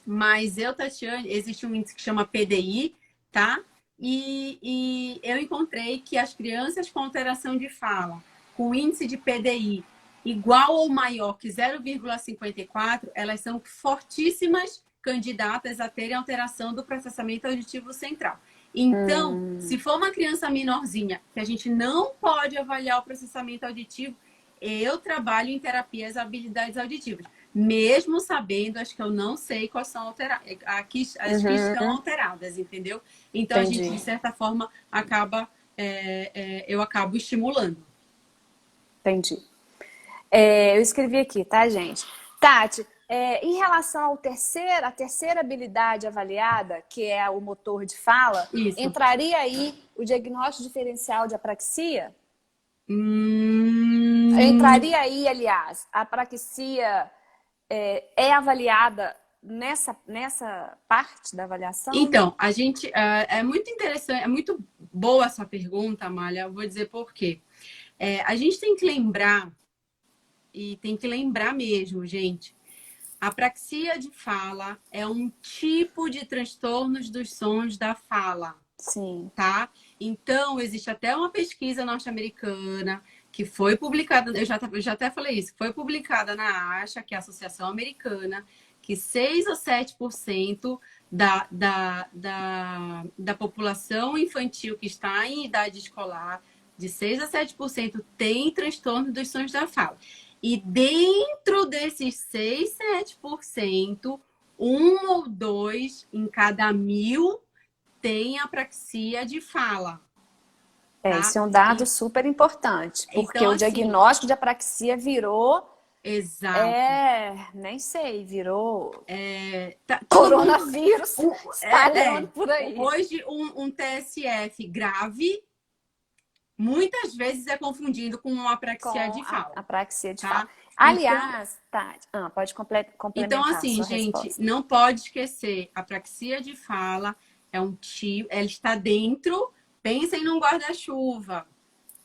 Mas Tatiane, existe um índice que chama PDI, tá? E eu encontrei que as crianças com alteração de fala, com índice de PDI igual ou maior que 0,54, elas são fortíssimas candidatas a terem alteração do processamento auditivo central. Então, se for uma criança menorzinha, que a gente não pode avaliar o processamento auditivo, eu trabalho em terapia as habilidades auditivas, mesmo sabendo as que eu não sei quais são alteradas, as que estão alteradas, entendeu? Então, a gente, de certa forma, eu acabo estimulando. Entendi. Eu escrevi aqui, tá, gente? Tati, em relação à terceira habilidade avaliada, que é o motor de fala, entraria aí o diagnóstico diferencial de apraxia? Entraria aí, aliás, a apraxia é avaliada nessa parte da avaliação? Então, a gente é muito interessante, é muito boa essa pergunta, Amália. Eu vou dizer por quê. A gente tem que lembrar, e tem que lembrar mesmo, gente, a apraxia de fala é um tipo de transtornos dos sons da fala, Sim. tá? Então, existe até uma pesquisa norte-americana que foi publicada, eu já até falei isso, que foi publicada na ASHA, que é a Associação Americana, que 6 ou 7% da população infantil que está em idade escolar, de 6 a 7% tem transtorno dos sons da fala. E dentro desses 6, 7%, um ou dois em cada 1.000 tem apraxia de fala. Tá? Esse é um dado super importante, porque Então, o assim, diagnóstico de apraxia virou, exato. nem sei, virou Todo mundo, coronavírus espalhando por aí. Hoje, um TSF grave muitas vezes é confundido com uma apraxia de fala. Apraxia de tá? fala. Aliás, Tati, pode complementar então, assim, a sua gente, resposta. não pode esquecer, a apraxia de fala é um tipo, ela está dentro, pensem num guarda-chuva,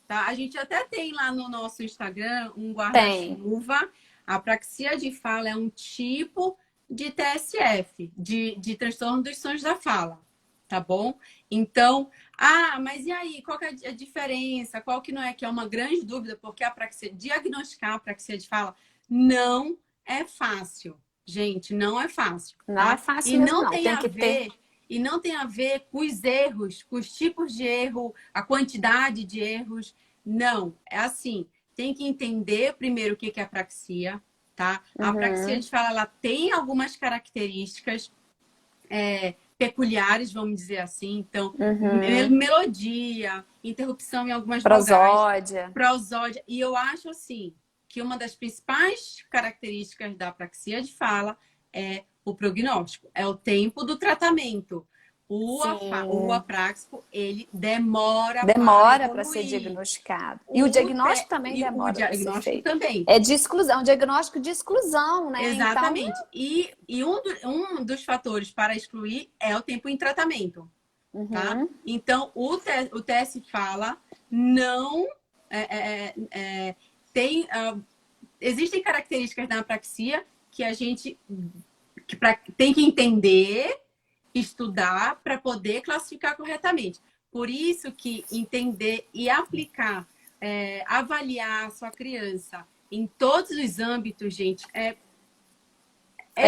tá? A gente até tem lá no nosso Instagram um guarda-chuva. A apraxia de fala é um tipo de TSF, de transtorno dos sons da fala, tá bom? Então, mas e aí, qual que é a diferença? Qual que não é? Que é uma grande dúvida, porque diagnosticar a apraxia de fala não é fácil. Gente, não é fácil. Não tá? é fácil E mesmo, não não. tem Tem a que ver, ter. e não tem a ver com os erros, com os tipos de erro, a quantidade de erros. Não, é assim, tem que entender primeiro o que é apraxia, tá? A apraxia de fala, ela tem algumas características peculiares, vamos dizer assim. Então, melodia, interrupção em algumas vogais, prosódia. E eu acho, assim, que uma das principais características da apraxia de fala é o prognóstico, é o tempo do tratamento. O apráxico, ele demora para ser evoluir. diagnosticado. E o diagnóstico também demora para ser feito. Também. É de exclusão, diagnóstico de exclusão, né? Exatamente. Então... E um dos fatores para excluir é o tempo em tratamento. Tá? Então, o TS fala não tem... existem características da apraxia que a gente tem que entender, estudar para poder classificar corretamente. Por isso que entender e aplicar, avaliar a sua criança em todos os âmbitos, gente, é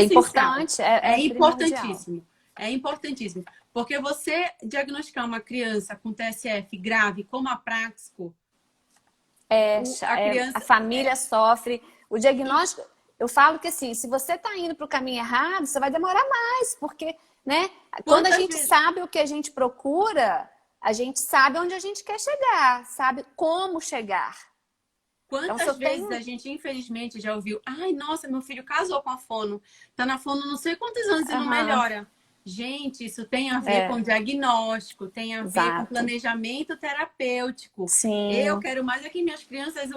importante, é importantíssimo. É importantíssimo. Porque você diagnosticar uma criança com TSF grave como apráxico, a família sofre. O diagnóstico, eu falo que assim, se você está indo para o caminho errado, você vai demorar mais, porque, né? Quando a gente sabe o que a gente procura, a gente sabe onde a gente quer chegar, sabe como chegar. Quantas vezes a gente, infelizmente, já ouviu: ai, nossa, meu filho casou com a fono, tá na fono não sei quantos anos e não melhora. Gente, isso tem a ver com diagnóstico, tem a ver com planejamento terapêutico. Sim. Eu quero mais que minhas crianças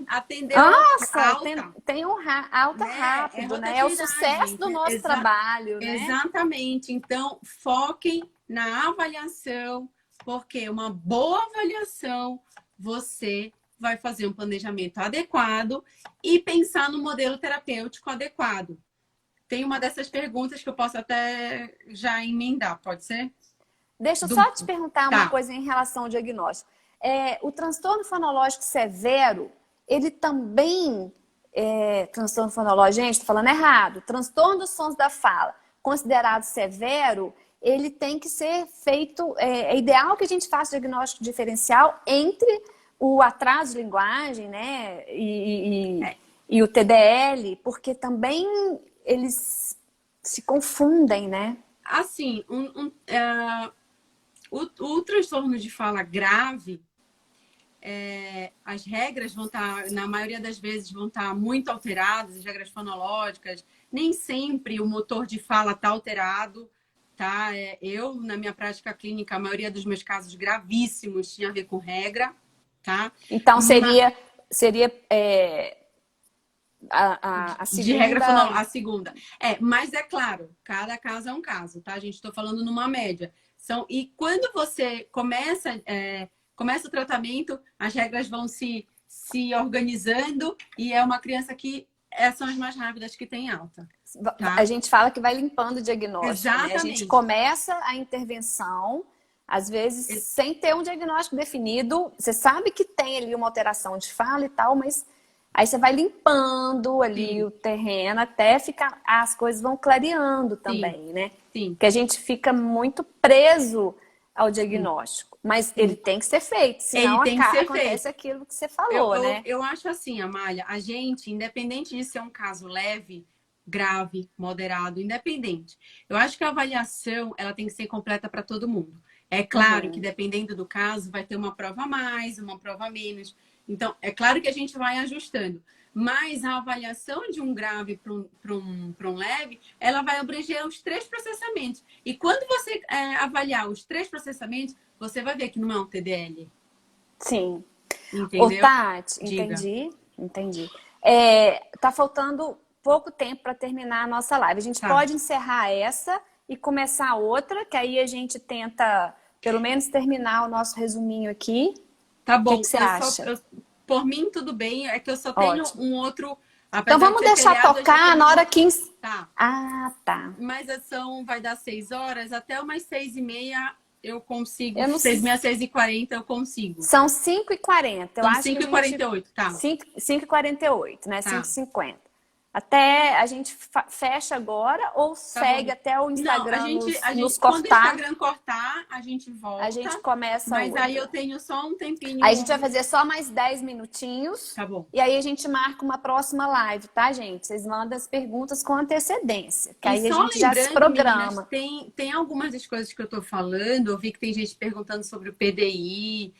atender alta. Tem um alta rápido, né? É o sucesso do nosso trabalho, né? Exatamente. Então, foquem na avaliação, porque uma boa avaliação, você vai fazer um planejamento adequado e pensar no modelo terapêutico adequado. Tem uma dessas perguntas que eu posso até já emendar, pode ser? Deixa eu só te perguntar uma coisa em relação ao diagnóstico. O transtorno fonológico severo, ele também transtorno fonológico, gente, estou falando errado, transtorno dos sons da fala, considerado severo, ele tem que ser feito, é ideal que a gente faça diagnóstico diferencial entre o atraso de linguagem, né, e o TDL, porque também eles se confundem, né? Assim, o transtorno de fala grave, as regras vão estar, na maioria das vezes, vão estar muito alteradas, as regras fonológicas. Nem sempre o motor de fala está alterado, tá? Eu, na minha prática clínica, a maioria dos meus casos gravíssimos tinha a ver com regra, tá? Então, seria a segunda... De regra fonológica, a segunda. Mas é claro, cada caso é um caso, tá? A gente está falando numa média. E quando você começa começa o tratamento, as regras vão se organizando e é uma criança que são as mais rápidas que tem alta. Tá? A gente fala que vai limpando o diagnóstico, né? A gente Exatamente. começa a intervenção, às vezes sem ter um diagnóstico definido. Você sabe que tem ali uma alteração de fala e tal, mas aí você vai limpando ali Sim. o terreno até ficar, as coisas vão clareando também, Sim. né? Sim. Que a gente fica muito preso ao diagnóstico, mas ele tem que ser feito, senão Ele tem que ser acontece feito. aquilo que você falou, né? Eu acho assim, Amália, a gente, independente de ser um caso leve, grave, moderado, independente, eu acho que a avaliação ela tem que ser completa para todo mundo. É claro que dependendo do caso, vai ter uma prova a mais, uma prova a menos. Então, é claro que a gente vai ajustando. Mas a avaliação de um grave para um leve, ela vai abranger os 3 processamentos. E quando você avaliar os 3 processamentos, você vai ver que não é um TDL. Sim. Entendeu? Ô, Tati, Diga. entendi. Tá faltando pouco tempo para terminar a nossa live. A gente pode encerrar essa e começar outra, que aí a gente tenta, pelo menos, terminar o nosso resuminho aqui. Tá bom. O que você acha? Por mim, tudo bem. É que eu só tenho um outro... Então vamos deixar feriado, tocar na hora que... Tá. Ah, tá. Mas a ação vai dar 6 horas, até umas 6h30 eu consigo. Eu não sei. 6h30, 6h40 eu consigo. São 5h40. Eu acho 5h48, tá. 5h48, né? Tá. 5h50. Até a gente fecha agora ou segue bom. até o Instagram nos cortar? Quando o Instagram cortar, a gente volta. A gente começa Mas outra. aí eu tenho só um tempinho. Aí a gente vai fazer só mais 10 minutinhos. Tá bom. E aí a gente marca uma próxima live, tá, gente? Vocês mandam as perguntas com antecedência. Que aí a gente já se programa. Meninas, tem algumas das coisas que eu tô falando. Eu vi que tem gente perguntando sobre o PDI.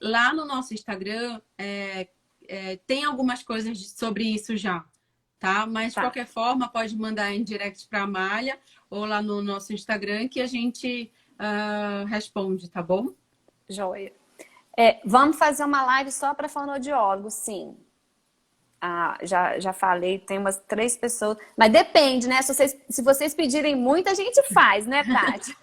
Lá no nosso Instagram tem algumas coisas sobre isso já. Tá? Mas, de qualquer forma, pode mandar em direct para a Amália ou lá no nosso Instagram que a gente responde, tá bom? Joia. Vamos fazer uma live só para fonoaudiólogos, sim. Já falei, tem umas 3 pessoas. Mas depende, né? Se vocês pedirem muito, a gente faz, né, Tati?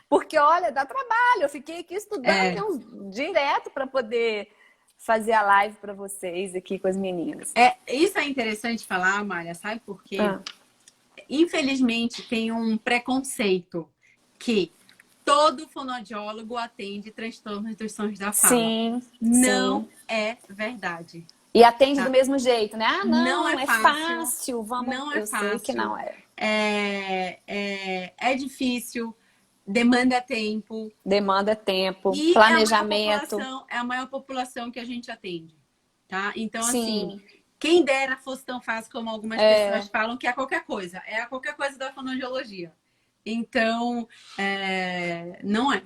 Porque, olha, dá trabalho. Eu fiquei aqui estudando direto para poder... fazer a live para vocês aqui com as meninas. Isso é interessante falar, Amália, sabe por quê? Infelizmente, tem um preconceito que todo fonoaudiólogo atende transtornos dos sons da fala. Sim. Não é verdade. E atende do mesmo jeito, né? Ah, não é fácil. Vamos... Não é fácil. Sei que não é. É difícil. Demanda tempo. E planejamento. É a maior população que a gente atende, tá? Então, Sim. assim, quem dera fosse tão fácil como algumas pessoas falam que é qualquer coisa. É a qualquer coisa da fonoaudiologia. Então, não é.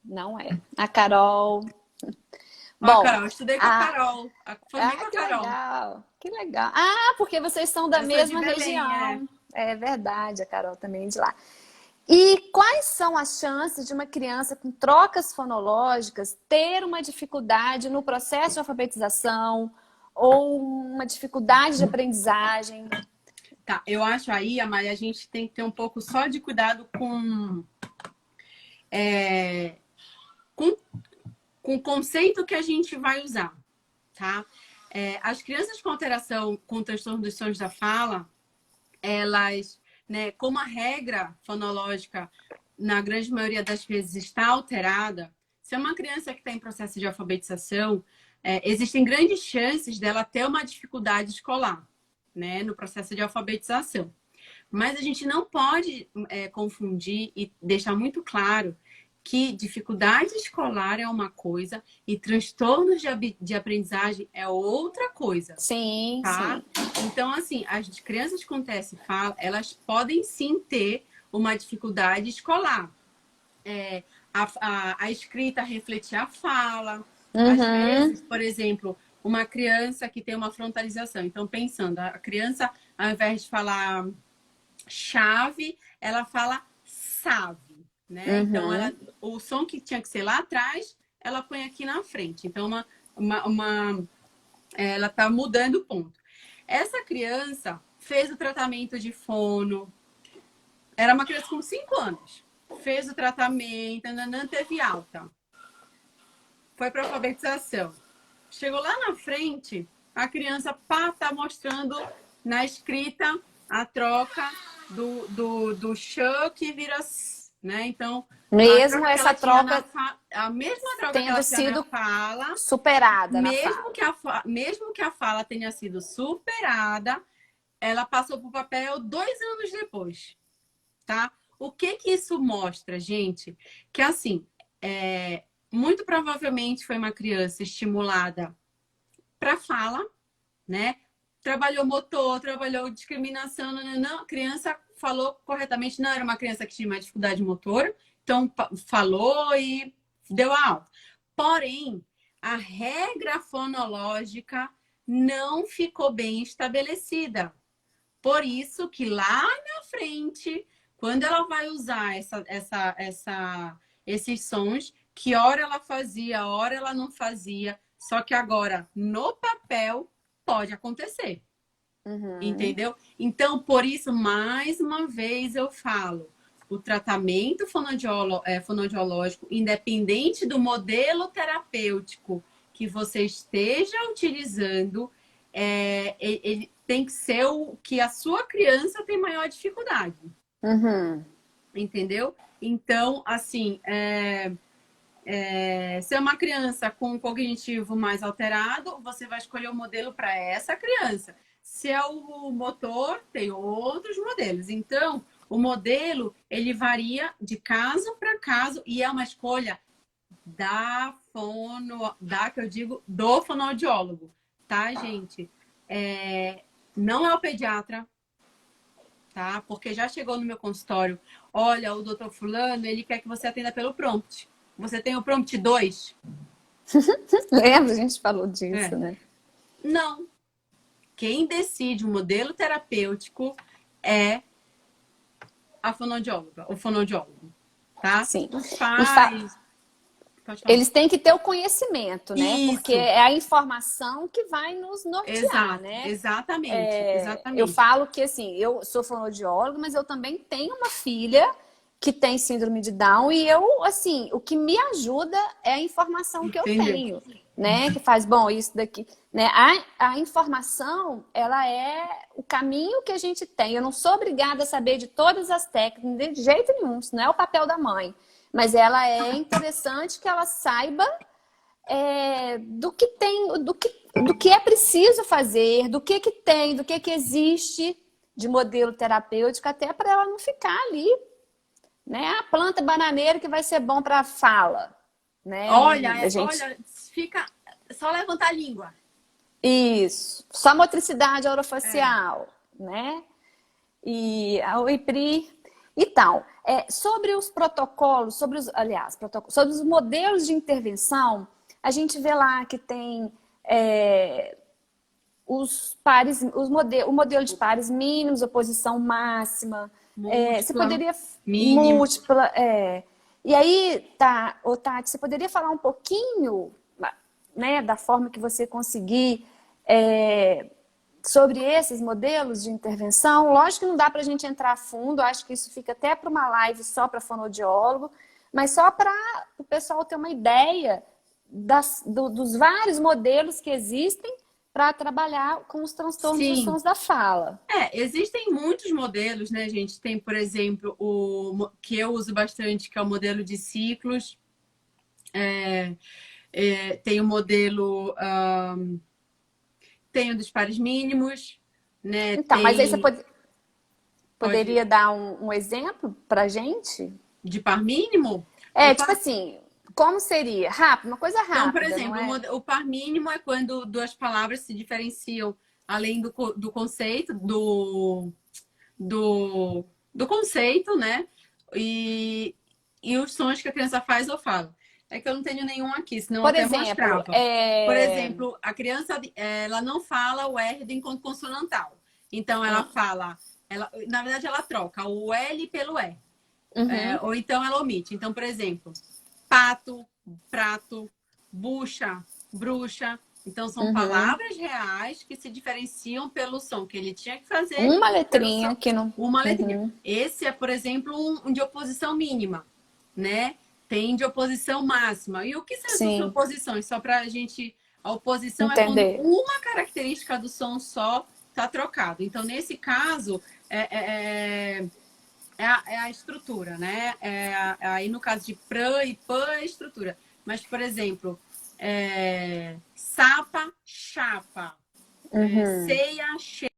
Não é. A Carol... Bom, Carol, eu estudei com a Carol. Formei com a Carol. Legal. Que legal. Porque vocês são da mesma região. É verdade, a Carol também é de lá. E quais são as chances de uma criança com trocas fonológicas ter uma dificuldade no processo de alfabetização ou uma dificuldade de aprendizagem? Tá, eu acho aí, Amália, a gente tem que ter um pouco só de cuidado com o conceito que a gente vai usar, tá? As crianças com alteração, com transtorno dos sons da fala, elas... né, como a regra fonológica, na grande maioria das vezes, está alterada, se é uma criança que está em processo de alfabetização, existem grandes chances dela ter uma dificuldade escolar, né, no processo de alfabetização. Mas a gente não pode confundir e deixar muito claro que dificuldade escolar é uma coisa e transtornos de aprendizagem é outra coisa. Sim, tá? sim. Então, assim, as crianças com TEA fala, elas podem sim ter uma dificuldade escolar. A escrita refletir a fala. Às vezes, por exemplo, uma criança que tem uma frontalização. Então, pensando, a criança, ao invés de falar chave, ela fala save. Né? Então, o som que tinha que ser lá atrás, ela põe aqui na frente. Então, ela está mudando o ponto. Essa criança fez o tratamento de fono. Era uma criança com 5 anos. Fez o tratamento, teve alta. foi para alfabetização. Chegou lá na frente, a criança pá, tá mostrando na escrita a troca do sh que vira s, né? Então, a Mesmo troca que essa ela tinha troca a mesma troca que ela tendo tinha na sido fala, superada na fala. mesmo que a fala tenha sido superada, ela passou para o papel 2 anos depois, tá? O que que isso mostra, gente? Que assim, muito provavelmente foi uma criança estimulada para fala, né? Trabalhou motor, trabalhou discriminação, não, a criança falou corretamente, não era uma criança que tinha uma dificuldade motor, então falou e deu a aula. Porém, a regra fonológica não ficou bem estabelecida. Por isso que lá na frente, quando ela vai usar esses sons, que hora ela fazia, hora ela não fazia, só que agora no papel pode acontecer. Entendeu? Então, por isso, mais uma vez eu falo, o tratamento fonoaudiológico, independente do modelo terapêutico que você esteja utilizando, ele tem que ser o que a sua criança tem maior dificuldade. Entendeu? Então, assim, se é uma criança com um cognitivo mais alterado, você vai escolher o modelo para essa criança. Se é o motor, tem outros modelos. Então, o modelo, ele varia de caso para caso e é uma escolha que eu digo, do fonoaudiólogo, tá, gente? Não é o pediatra, tá? Porque já chegou no meu consultório, olha, o doutor fulano, ele quer que você atenda pelo prompt. Você tem o prompt 2? Lembra? A gente falou disso, né? Não. Quem decide o modelo terapêutico é a fonoaudióloga, o fonoaudiólogo, tá? Sim. Os pais... Eles têm que ter o conhecimento, né? Isso. Porque é a informação que vai nos nortear, né? Exatamente, exatamente. Eu falo que, assim, eu sou fonoaudióloga, mas eu também tenho uma filha que tem síndrome de Down e eu, assim, o que me ajuda é a informação que eu tenho, né? Que faz, bom, isso daqui, né? A informação, ela é o caminho que a gente tem. Eu não sou obrigada a saber de todas as técnicas, de jeito nenhum, isso não é o papel da mãe. Mas ela é interessante que ela saiba do que tem, do que é preciso fazer, do que tem, do que existe de modelo terapêutico, até para ela não ficar ali, né? A planta bananeira que vai ser bom para a fala, né? Olha, fica só levantar a língua. Isso, só motricidade orofacial, né? E a OIPRI. Então, sobre os protocolos, sobre os modelos de intervenção, a gente vê lá que tem os pares, o modelo de pares mínimos, oposição máxima, você poderia múltipla, e aí, Tati, você poderia falar um pouquinho, né, da forma que você conseguir sobre esses modelos de intervenção? Lógico que não dá para a gente entrar a fundo, acho que isso fica até para uma live só para fonoaudiólogo, mas só para o pessoal ter uma ideia dos vários modelos que existem para trabalhar com os transtornos dos sons da fala. Existem muitos modelos, né, gente? Tem, por exemplo, o que eu uso bastante, que é o modelo de ciclos. Tem o modelo... tem o dos pares mínimos, né? Então, mas aí você poderia dar um exemplo pra gente? De par mínimo? Tipo assim, como seria? Rápido, uma coisa rápida. Então, por exemplo, o par mínimo é quando duas palavras se diferenciam além do conceito, do conceito, né? E os sons que a criança faz ou fala. É que eu não tenho nenhum aqui, senão eu até mostrava. Por exemplo, a criança ela não fala o R do encontro consonantal. Então, ela fala... na verdade, ela troca o L pelo E. Ou então, ela omite. Então, por exemplo, pato, prato, bucha, bruxa. Então, são palavras reais que se diferenciam pelo som que ele tinha que fazer. Uma letrinha que não... Uma letrinha. Esse é, por exemplo, um de oposição mínima, né? tem de oposição máxima. E o que são essas Sim, oposições? Só para a gente... A oposição é quando entender. uma característica do som só está trocado. Então, nesse caso, é a estrutura, né? Aí, no caso de prã e pã, é a estrutura. Mas, por exemplo, sapa, chapa, Uhum. ceia,